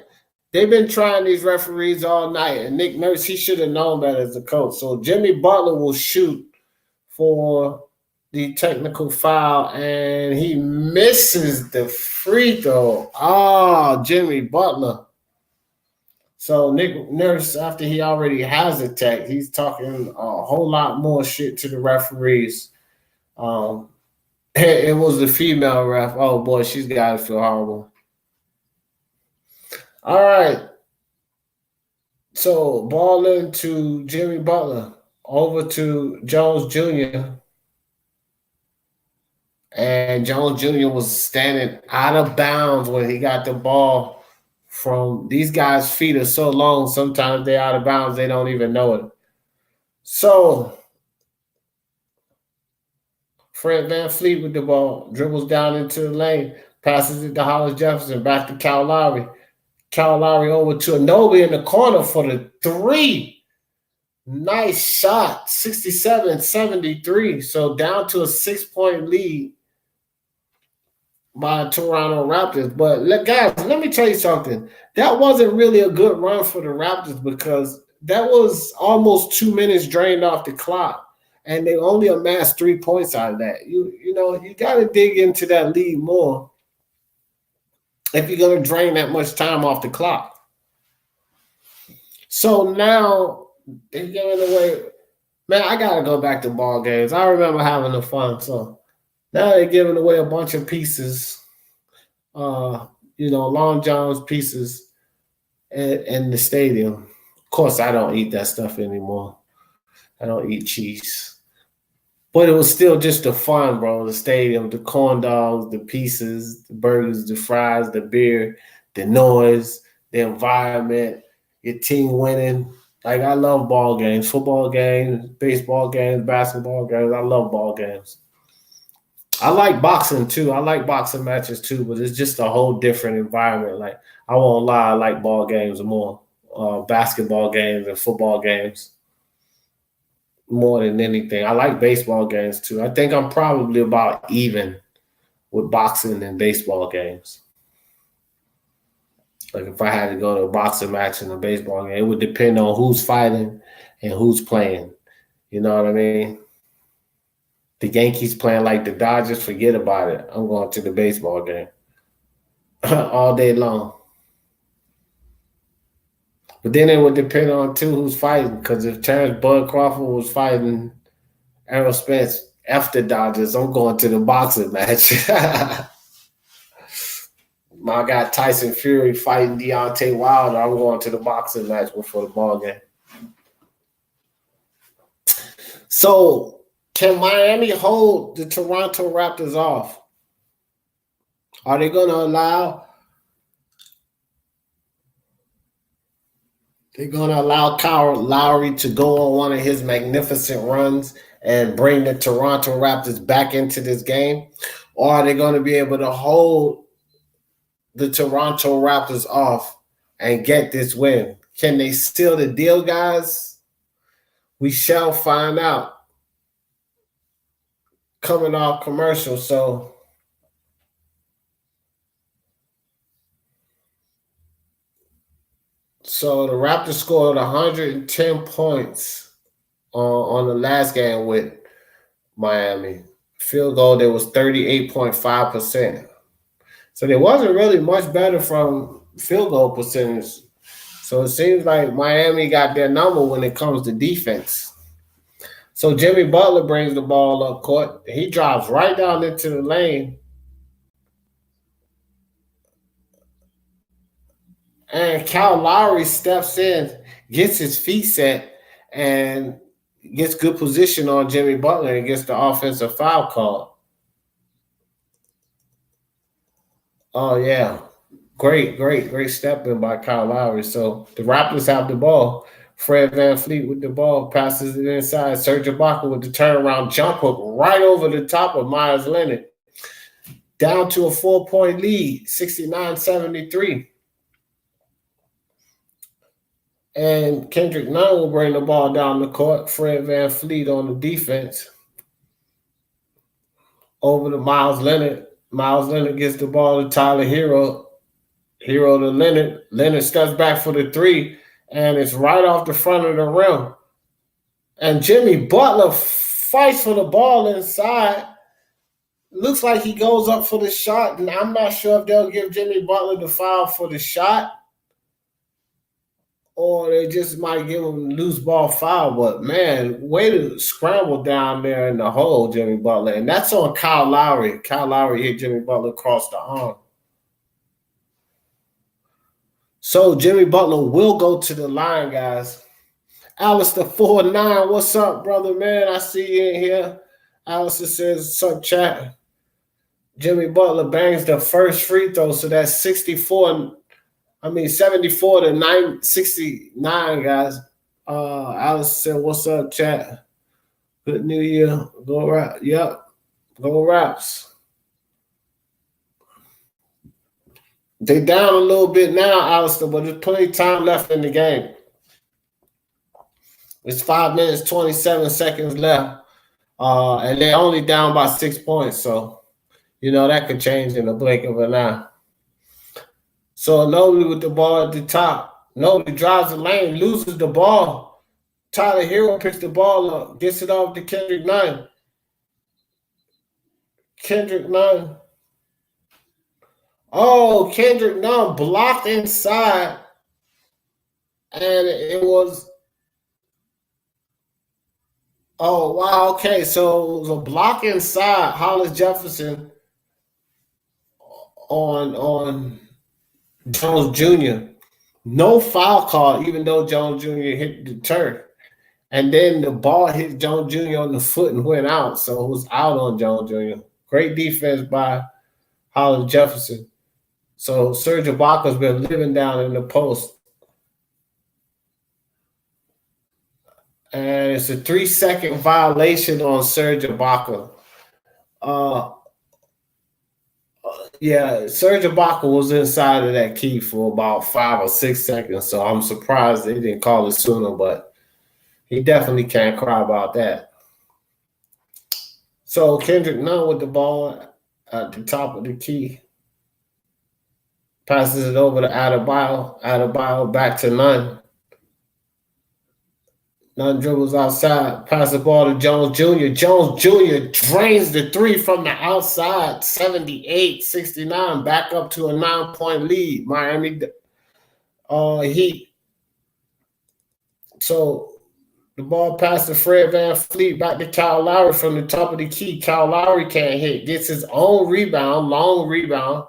they've been trying these referees all night. And Nick Nurse, he should have known better as a coach. So Jimmy Butler will shoot for the technical foul. And he misses the free throw. Oh, Jimmy Butler. So Nick Nurse, after he already has a tech, he's talking a whole lot more shit to the referees. It was the female ref. Oh boy, she's got to feel horrible. All right. So ball into Jimmy Butler, over to Jones Jr. And Jones Jr. was standing out of bounds when he got the ball from these guys' feet are so long, sometimes they're out of bounds, they don't even know it. So Fred VanVleet with the ball, dribbles down into the lane, passes it to Hollis Jefferson, back to Kyle Lowry. Kyle Lowry over to Ginobili in the corner for the three. Nice shot, 67-73. So down to a 6-point lead by Toronto Raptors. But guys, let me tell you something. That wasn't really a good run for the Raptors because that was almost 2 minutes drained off the clock. And they only amassed 3 points out of that. You got to dig into that lead more if you're going to drain that much time off the clock. So now they're giving away. Man, I got to go back to ball games. I remember having the fun. So now they're giving away a bunch of pieces, Long John's pieces in the stadium. Of course, I don't eat that stuff anymore. I don't eat cheese. But it was still just the fun, bro. The stadium, the corn dogs, the pieces, the burgers, the fries, the beer, the noise, the environment, your team winning. Like, I love ball games, football games, baseball games, basketball games. I love ball games. I like boxing, too. I like boxing matches, too, but it's just a whole different environment. Like, I won't lie, I like ball games more, basketball games and football games. more than anything. I like baseball games too. I think I'm probably about even with boxing and baseball games. Like if I had to go to a boxing match and a baseball game, it would depend on who's fighting and who's playing. You know what I mean? The Yankees playing like the Dodgers, forget about it. I'm going to the baseball game all day long. But then it would depend on too who's fighting. Because if Terrence Bud Crawford was fighting Errol Spence after Dodgers, I'm going to the boxing match. My guy Tyson Fury fighting Deontay Wilder, I'm going to the boxing match before the ball game. So, can Miami hold the Toronto Raptors off? Are they going to allow? They're going to allow Kyle Lowry to go on one of his magnificent runs and bring the Toronto Raptors back into this game? Or are they going to be able to hold the Toronto Raptors off and get this win? Can they seal the deal, guys? We shall find out. Coming off commercial, so the Raptors scored 110 points on the last game with Miami. Field goal, there was 38.5%. So there wasn't really much better from field goal percentage. So it seems like Miami got their number when it comes to defense. So Jimmy Butler brings the ball up court. He drives right down into the lane. And Kyle Lowry steps in, gets his feet set, and gets good position on Jimmy Butler and gets the offensive foul call. Oh, yeah. Great step in by Kyle Lowry. So the Raptors have the ball. Fred VanVleet with the ball, passes it inside. Serge Ibaka with the turnaround jump hook right over the top of Myers Leonard. Down to a 4-point lead, 69-73. And Kendrick Nunn will bring the ball down the court. Fred VanVleet on the defense. Over to Myles Leonard. Myles Leonard gets the ball to Tyler Hero. Hero to Leonard. Leonard steps back for the three, and it's right off the front of the rim. And Jimmy Butler fights for the ball inside. Looks like he goes up for the shot, and I'm not sure if they'll give Jimmy Butler the foul for the shot, or they just might give him a loose ball foul. But, man, way to scramble down there in the hole, Jimmy Butler. And that's on Kyle Lowry. Kyle Lowry hit Jimmy Butler across the arm. So Jimmy Butler will go to the line, guys. Alistair 49, what's up, brother, man? I see you in here. Alistair says, what's up, chat? Jimmy Butler bangs the first free throw, so that's 74 to 69, guys. Alistair said, what's up, chat? Good New Year. Go Raps. Yep. Go Raps. They down a little bit now, Alistair, but there's plenty of time left in the game. It's 5 minutes, 27 seconds left. And they're only down by 6 points. So, that could change in the blink of an eye. So Nobley with the ball at the top. Nobley drives the lane, loses the ball. Tyler Hero picks the ball up, gets it off to Kendrick Nunn. Kendrick Nunn. Oh, Kendrick Nunn blocked inside. And it was... Oh, wow, okay. So it was a block inside Hollis Jefferson on Jones Jr. No foul call, even though Jones Jr. hit the turf. And then the ball hit Jones Jr. on the foot and went out. So it was out on Jones Jr. Great defense by Hollis Jefferson. So Serge Ibaka's been living down in the post. And it's a 3-second violation on Serge Ibaka. Serge Ibaka was inside of that key for about 5 or 6 seconds, so I'm surprised they didn't call it sooner, but He definitely can't cry about that. So Kendrick Nunn with the ball at the top of the key. Passes it over to Adebayo. Adebayo back to Nunn. Nunn dribbles outside. Pass the ball to Jones Jr. Jones Jr. drains the three from the outside. 78-69. Back up to a 9-point lead. Miami Heat. So the ball passed to Fred VanVleet. Back to Kyle Lowry from the top of the key. Kyle Lowry can't hit. Gets his own rebound. Long rebound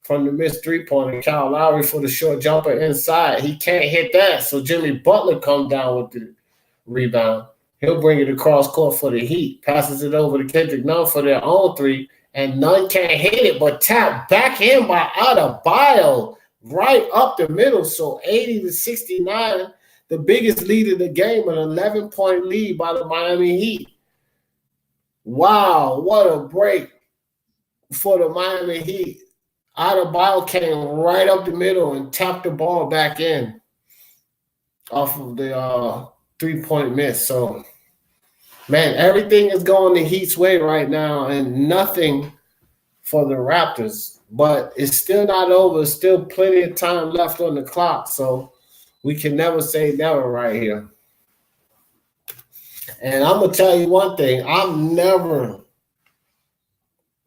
from the missed three-pointer. Kyle Lowry for the short jumper inside. He can't hit that. So Jimmy Butler comes down with the rebound. He'll bring it across court for the Heat. Passes it over to Kendrick Nunn for their own three. And Nunn can't hit it, but tap back in by Adebayo right up the middle. So 80-69, the biggest lead of the game, an 11-point lead by the Miami Heat. Wow, what a break for the Miami Heat. Adebayo came right up the middle and tapped the ball back in off of the three-point miss. So, man, everything is going the Heat's way right now and nothing for the Raptors. But it's still not over. There's still plenty of time left on the clock. So we can never say never right here. And I'm going to tell you one thing. I'm never,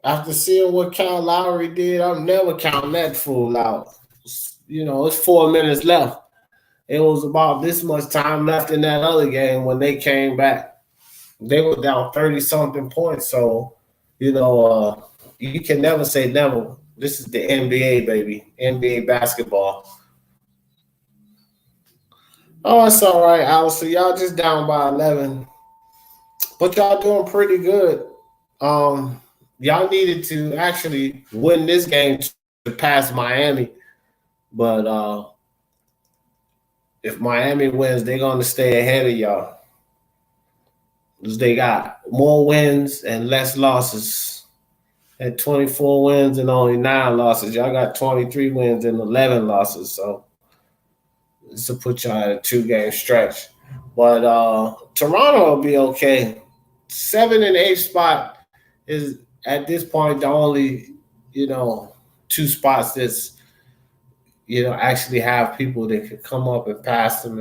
after seeing what Kyle Lowry did, I'm never counting that fool out. You know, it's 4 minutes left. It was about this much time left in that other game when they came back. They were down 30-something points. So, you know, you can never say never. This is the NBA, baby. NBA basketball. Oh, it's all right, Alistair. Y'all just down by 11. But y'all doing pretty good. Y'all needed to actually win this game to pass Miami. But if Miami wins, they're going to stay ahead of y'all. Because they got more wins and less losses. At 24 wins and only 9 losses. Y'all got 23 wins and 11 losses. So this will put y'all at a 2-game stretch. But Toronto will be okay. 7 and 8 spot is at this point the only, 2 spots that's, actually have people that could come up and pass them.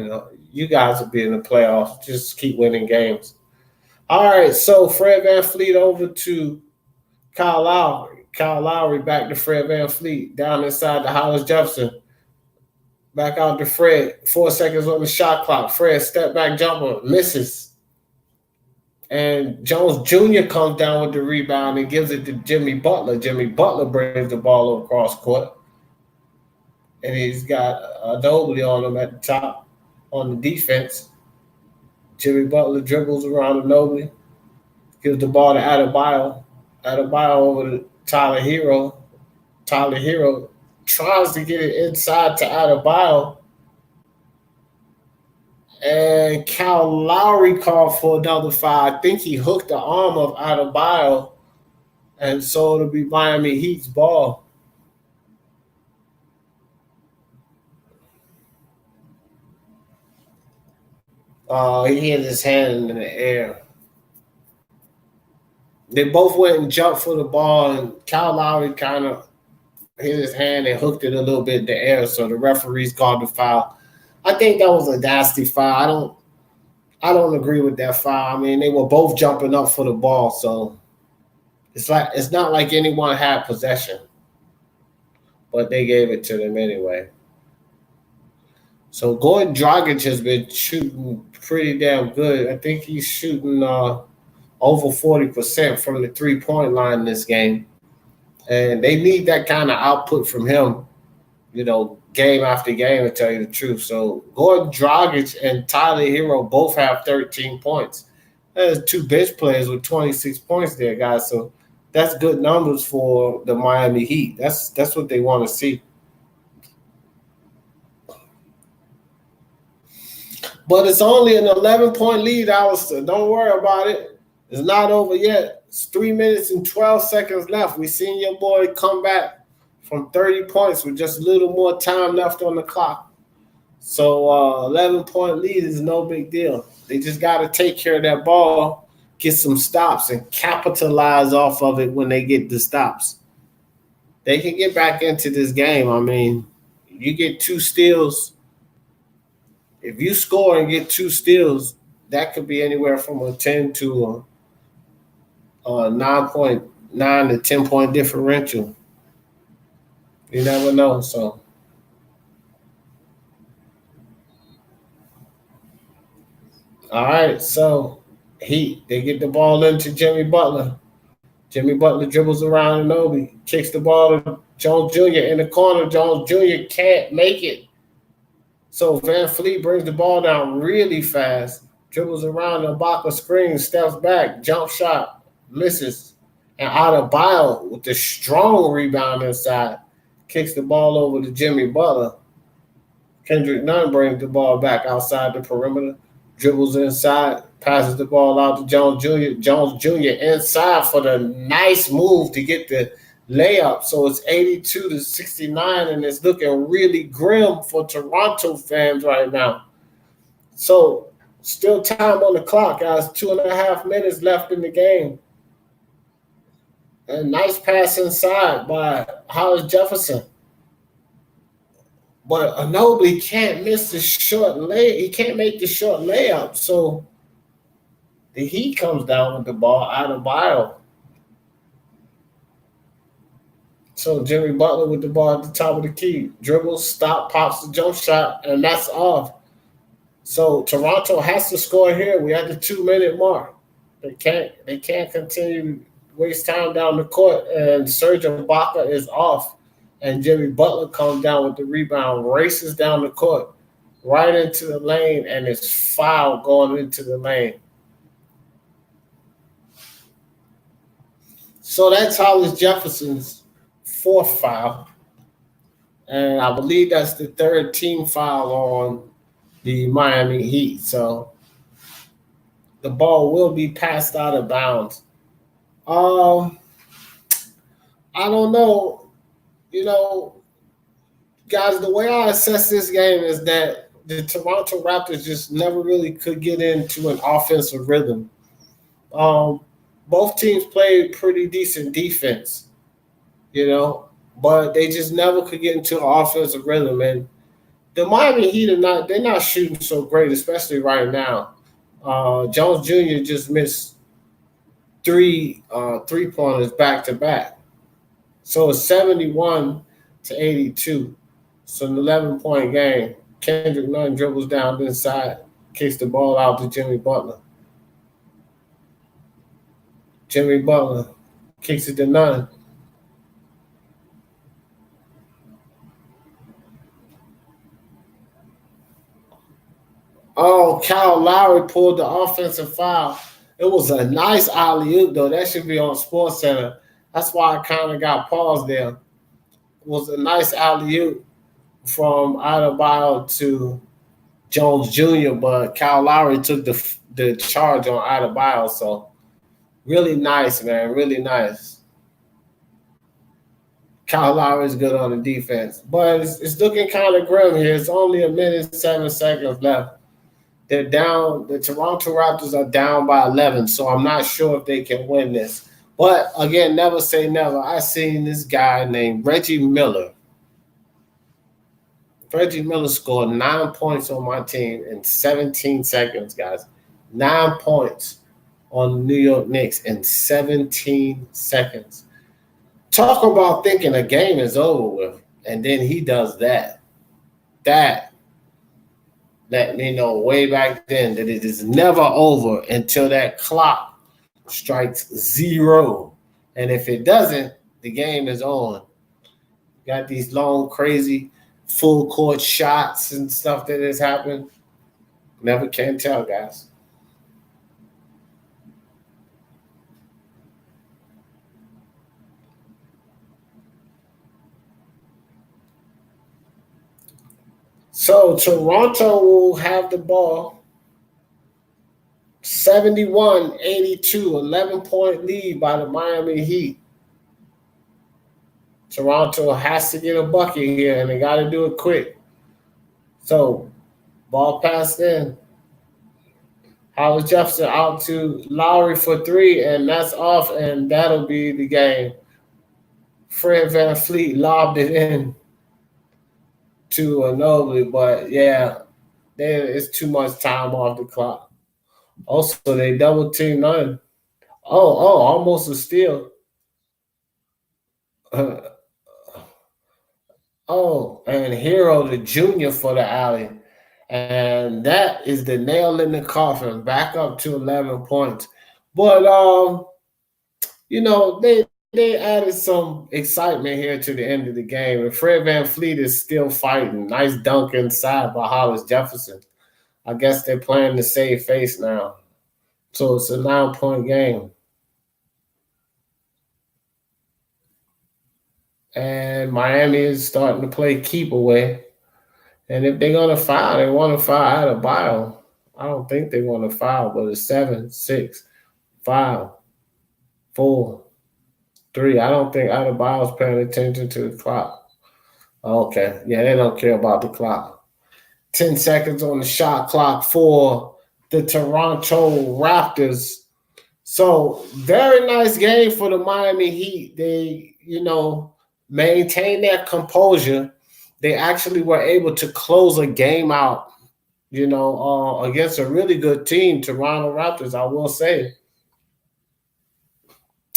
You guys will be in the playoffs. Just keep winning games. All right, so Fred VanVleet over to Kyle Lowry. Kyle Lowry back to Fred VanVleet. Down inside to Hollis Jefferson. Back out to Fred. 4 seconds on the shot clock. Fred step back jumper. Misses. And Jones Jr. comes down with the rebound and gives it to Jimmy Butler. Jimmy Butler brings the ball across court. And he's got Adobe on him at the top on the defense. Jimmy Butler dribbles around Adobe. Gives the ball to Adebayo. Adebayo over to Tyler Hero. Tyler Hero tries to get it inside to Adebayo. And Kyle Lowry called for another foul. I think he hooked the arm of Adebayo. And so it'll be Miami Heat's ball. He hit his hand in the air. They both went and jumped for the ball, and Kyle Lowry kind of hit his hand and hooked it a little bit in the air, so the referees called the foul. I think that was a nasty foul. I don't agree with that foul. I mean, they were both jumping up for the ball, so it's not like anyone had possession, but they gave it to them anyway. So Goran Dragic has been shooting pretty damn good. I think he's shooting over 40% from the three-point line in this game. And they need that kind of output from him, game after game, to tell you the truth. So Goran Dragic and Tyler Hero both have 13 points. There's 2 bench players with 26 points there, guys. So that's good numbers for the Miami Heat. That's what they want to see. But it's only an 11-point lead, Alistair. Don't worry about it. It's not over yet. It's 3 minutes and 12 seconds left. We seen your boy come back from 30 points with just a little more time left on the clock. So 11-point lead is no big deal. They just got to take care of that ball, get some stops, and capitalize off of it when they get the stops. They can get back into this game. I mean, you get two steals. If you score and get two steals, that could be anywhere from a 10 to a 9.9 to 10-point differential. You never know. So, all right. So, they get the ball into Jimmy Butler. Jimmy Butler dribbles around Anobi, kicks the ball to Jones Jr. in the corner. Jones Jr. can't make it. So Van Fleet brings the ball down really fast, dribbles around the Ibaka screen, steps back, jump shot, misses. And Adebayo with the strong rebound inside, kicks the ball over to Jimmy Butler. Kendrick Nunn brings the ball back outside the perimeter, dribbles inside, passes the ball out to Jones Jr. Jones Jr. inside for the nice move to get the layup. So it's 82 to 69, and it's looking really grim for Toronto fans right now. So still time on the clock, guys. 2.5 minutes left in the game. A nice pass inside by Hollis Jefferson. But Anobi can't miss the short lay. He can't make the short layup. So the Heat comes down with the ball out of bio. So Jimmy Butler with the ball at the top of the key. Dribbles, stop, pops the jump shot, and that's off. So Toronto has to score here. We at the 2-minute mark. They can't continue to waste time down the court. And Serge Ibaka is off. And Jimmy Butler comes down with the rebound, races down the court, right into the lane, and it's foul going into the lane. So that's Hollis Jefferson's fourth foul. And I believe that's the third team foul on the Miami Heat. So the ball will be passed out of bounds. I don't know. Guys, the way I assess this game is that the Toronto Raptors just never really could get into an offensive rhythm. Both teams played pretty decent defense, but they just never could get into an offensive rhythm. And the Miami Heat they're not shooting so great, especially right now. Jones Jr. just missed three pointers back to back. So it's 71 to 82. So an 11-point game. Kendrick Nunn dribbles down the inside, kicks the ball out to Jimmy Butler. Jimmy Butler kicks it to Nunn. Oh, Kyle Lowry pulled the offensive foul. It was a nice alley-oop, though. That should be on SportsCenter. That's why I kind of got paused there. It was a nice alley-oop from Adebayo to Jones Jr., but Kyle Lowry took the charge on Adebayo. So really nice, man. Really nice. Kyle Lowry is good on the defense. But it's looking kind of grim here. It's only 1:07 left. They're down. The Toronto Raptors are down by 11, so I'm not sure if they can win this. But, again, never say never. I seen this guy named Reggie Miller. Reggie Miller scored 9 points on my team in 17 seconds, guys. 9 points on the New York Knicks in 17 seconds. Talk about thinking a game is over with, and then he does that. That let me know way back then that it is never over until that clock strikes 0. And if it doesn't, the game is on. Got these long, crazy full court shots and stuff that has happened. Never can tell, guys. So Toronto will have the ball. 71-82, 11-point lead by the Miami Heat. Toronto has to get a bucket here, and they got to do it quick. So ball passed in. Howard Jefferson out to Lowry for three, and that's off, and that'll be the game. Fred Van Fleet lobbed it in to Ginobili, but yeah, there is too much time off the clock. Also, they double team none. Almost a steal. Uh, and Hero the Junior for the alley. And that is the nail in the coffin, back up to 11 points. But they added some excitement here to the end of the game. And Fred Van Fleet is still fighting. Nice dunk inside by Hollis Jefferson. I guess they're playing to save face now. So it's a 9-point game. And Miami is starting to play keep away. And if they're going to foul, they want to foul out of bio. I don't think they want to foul, but it's 7, 6, 5, 4, 3. I don't think Adebayo's paying attention to the clock. Okay. Yeah, they don't care about the clock. 10 seconds on the shot clock for the Toronto Raptors. So, very nice game for the Miami Heat. They, maintained their composure. They actually were able to close a game out, against a really good team, Toronto Raptors, I will say.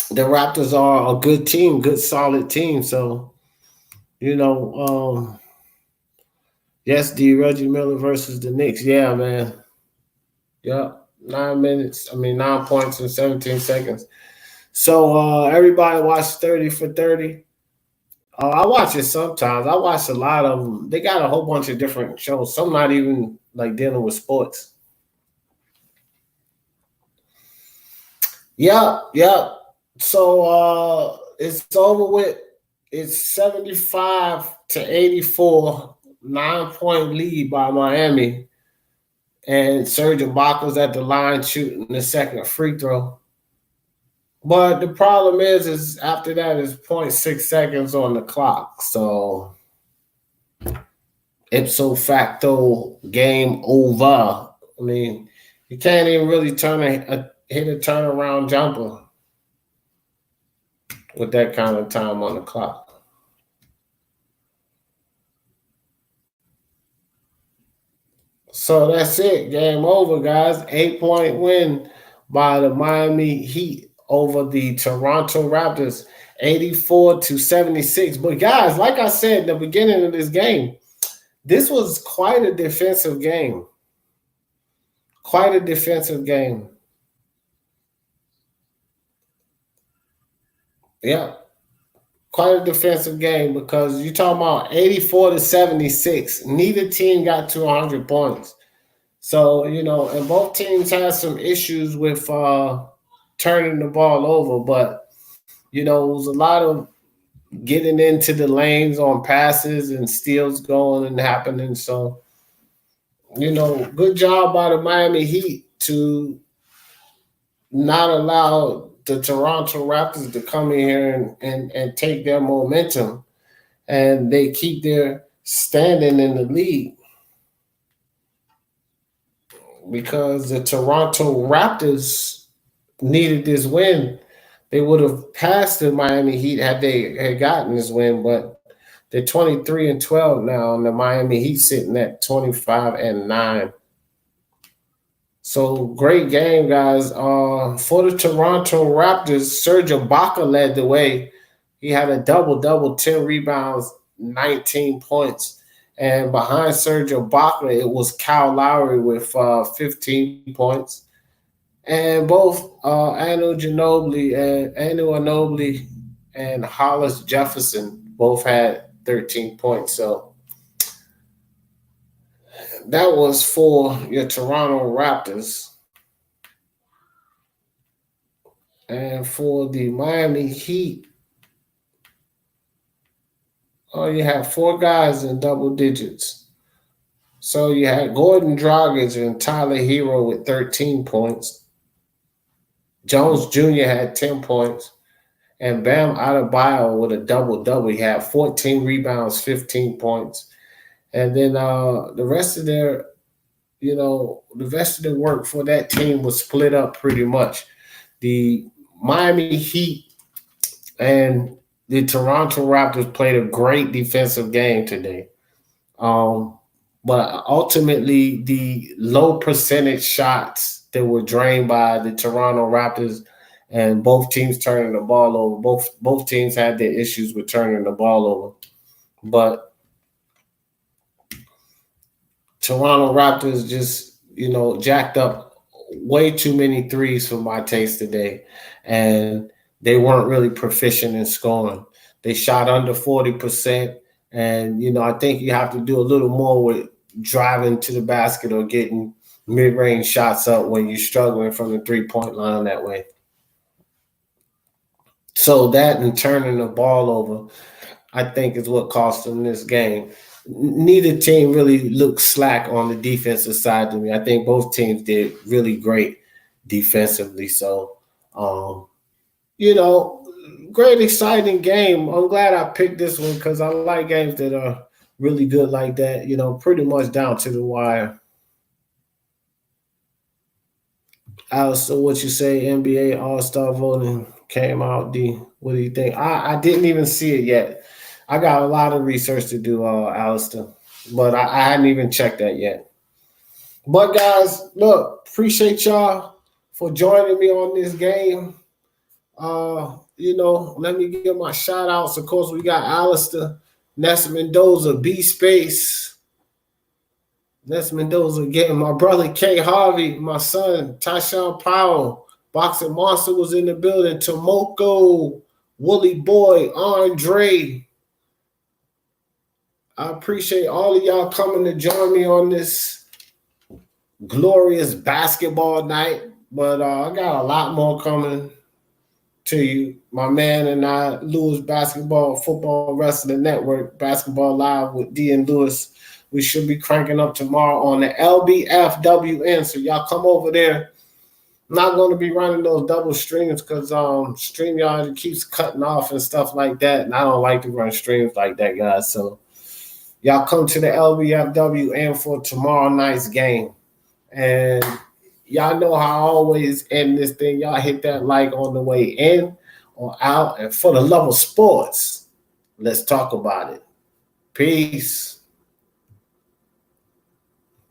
The Raptors are a good team, good solid team. So, yes, Reggie Miller versus the Knicks. Yeah, man. Yep. 9 points in 17 seconds. So everybody watch 30 for 30. I watch it sometimes. I watch a lot of them. They got a whole bunch of different shows. Some not even like dealing with sports. Yep. So it's over with. It's 75-84, 9-point lead by Miami. And Serge Ibaka's at the line shooting the second free throw. But the problem is after that is 0.6 seconds on the clock. So ipso facto, game over. I mean, you can't even really hit a turnaround jumper with that kind of time on the clock. So that's it. Game over, guys. 8-point win by the Miami Heat over the Toronto Raptors, 84-76. But guys, like I said in the beginning of this game, this was quite a defensive game. Quite a defensive game. Yeah. Quite a defensive game because you're talking about 84-76. Neither team got to 100 points. So, and both teams had some issues with turning the ball over, but, it was a lot of getting into the lanes on passes and steals going and happening. So, good job by the Miami Heat to not allow the Toronto Raptors to come in here and take their momentum, and they keep their standing in the league because the Toronto Raptors needed this win. They would have passed the Miami Heat had they had gotten this win, but they're 23-12 now, and the Miami Heat sitting at 25-9. So great game, guys. For the Toronto Raptors, Serge Ibaka led the way. He had a double-double, 10 rebounds, 19 points. And behind Serge Ibaka, it was Kyle Lowry with 15 points. And both Anu Ginobili and Hollis Jefferson both had 13 points. So that was for your Toronto Raptors. And for the Miami Heat, you have 4 guys in double digits. So you had Gordon Dragic and Tyler Hero with 13 points. Jones Jr. had 10 points. And Bam Adebayo with a double-double. He had 14 rebounds, 15 points. And then the rest of their, the rest of the work for that team was split up pretty much. The Miami Heat and the Toronto Raptors played a great defensive game today. Um, but ultimately, the low percentage shots that were drained by the Toronto Raptors, and both teams turning the ball over. Both teams had their issues with turning the ball over, but Toronto Raptors just jacked up way too many threes for my taste today, and they weren't really proficient in scoring. They shot under 40%, and I think you have to do a little more with driving to the basket or getting mid-range shots up when you're struggling from the three-point line that way. So that and turning the ball over, I think, is what cost them this game. Neither team really looked slack on the defensive side to me. I think both teams did really great defensively. So, um, you know, great, exciting game. I'm glad I picked this one because I like games that are really good like that, pretty much down to the wire. Alistair, what you say? NBA All Star voting came out. D, what do you think? I didn't even see it yet. I got a lot of research to do, Alistair, but I hadn't even checked that yet. But guys, look, appreciate y'all for joining me on this game. Let me give my shout outs. Of course, we got Alistair, Ness Mendoza, B Space. Ness Mendoza again, my brother K Harvey, my son Tyshawn Powell, Boxing Monster was in the building, Tomoko, Wooly Boy, Andre. I appreciate all of y'all coming to join me on this glorious basketball night. But I got a lot more coming to you. My man and I, Lewis Basketball Football Wrestling Network, Basketball Live with D and Lewis. We should be cranking up tomorrow on the LBFWN. So y'all come over there. I'm not going to be running those double streams because StreamYard keeps cutting off and stuff like that. And I don't like to run streams like that, guys. So y'all come to the LBFWN for tomorrow night's game. And y'all know how I always end this thing. Y'all hit that like on the way in or out. And for the love of sports, let's talk about it. Peace.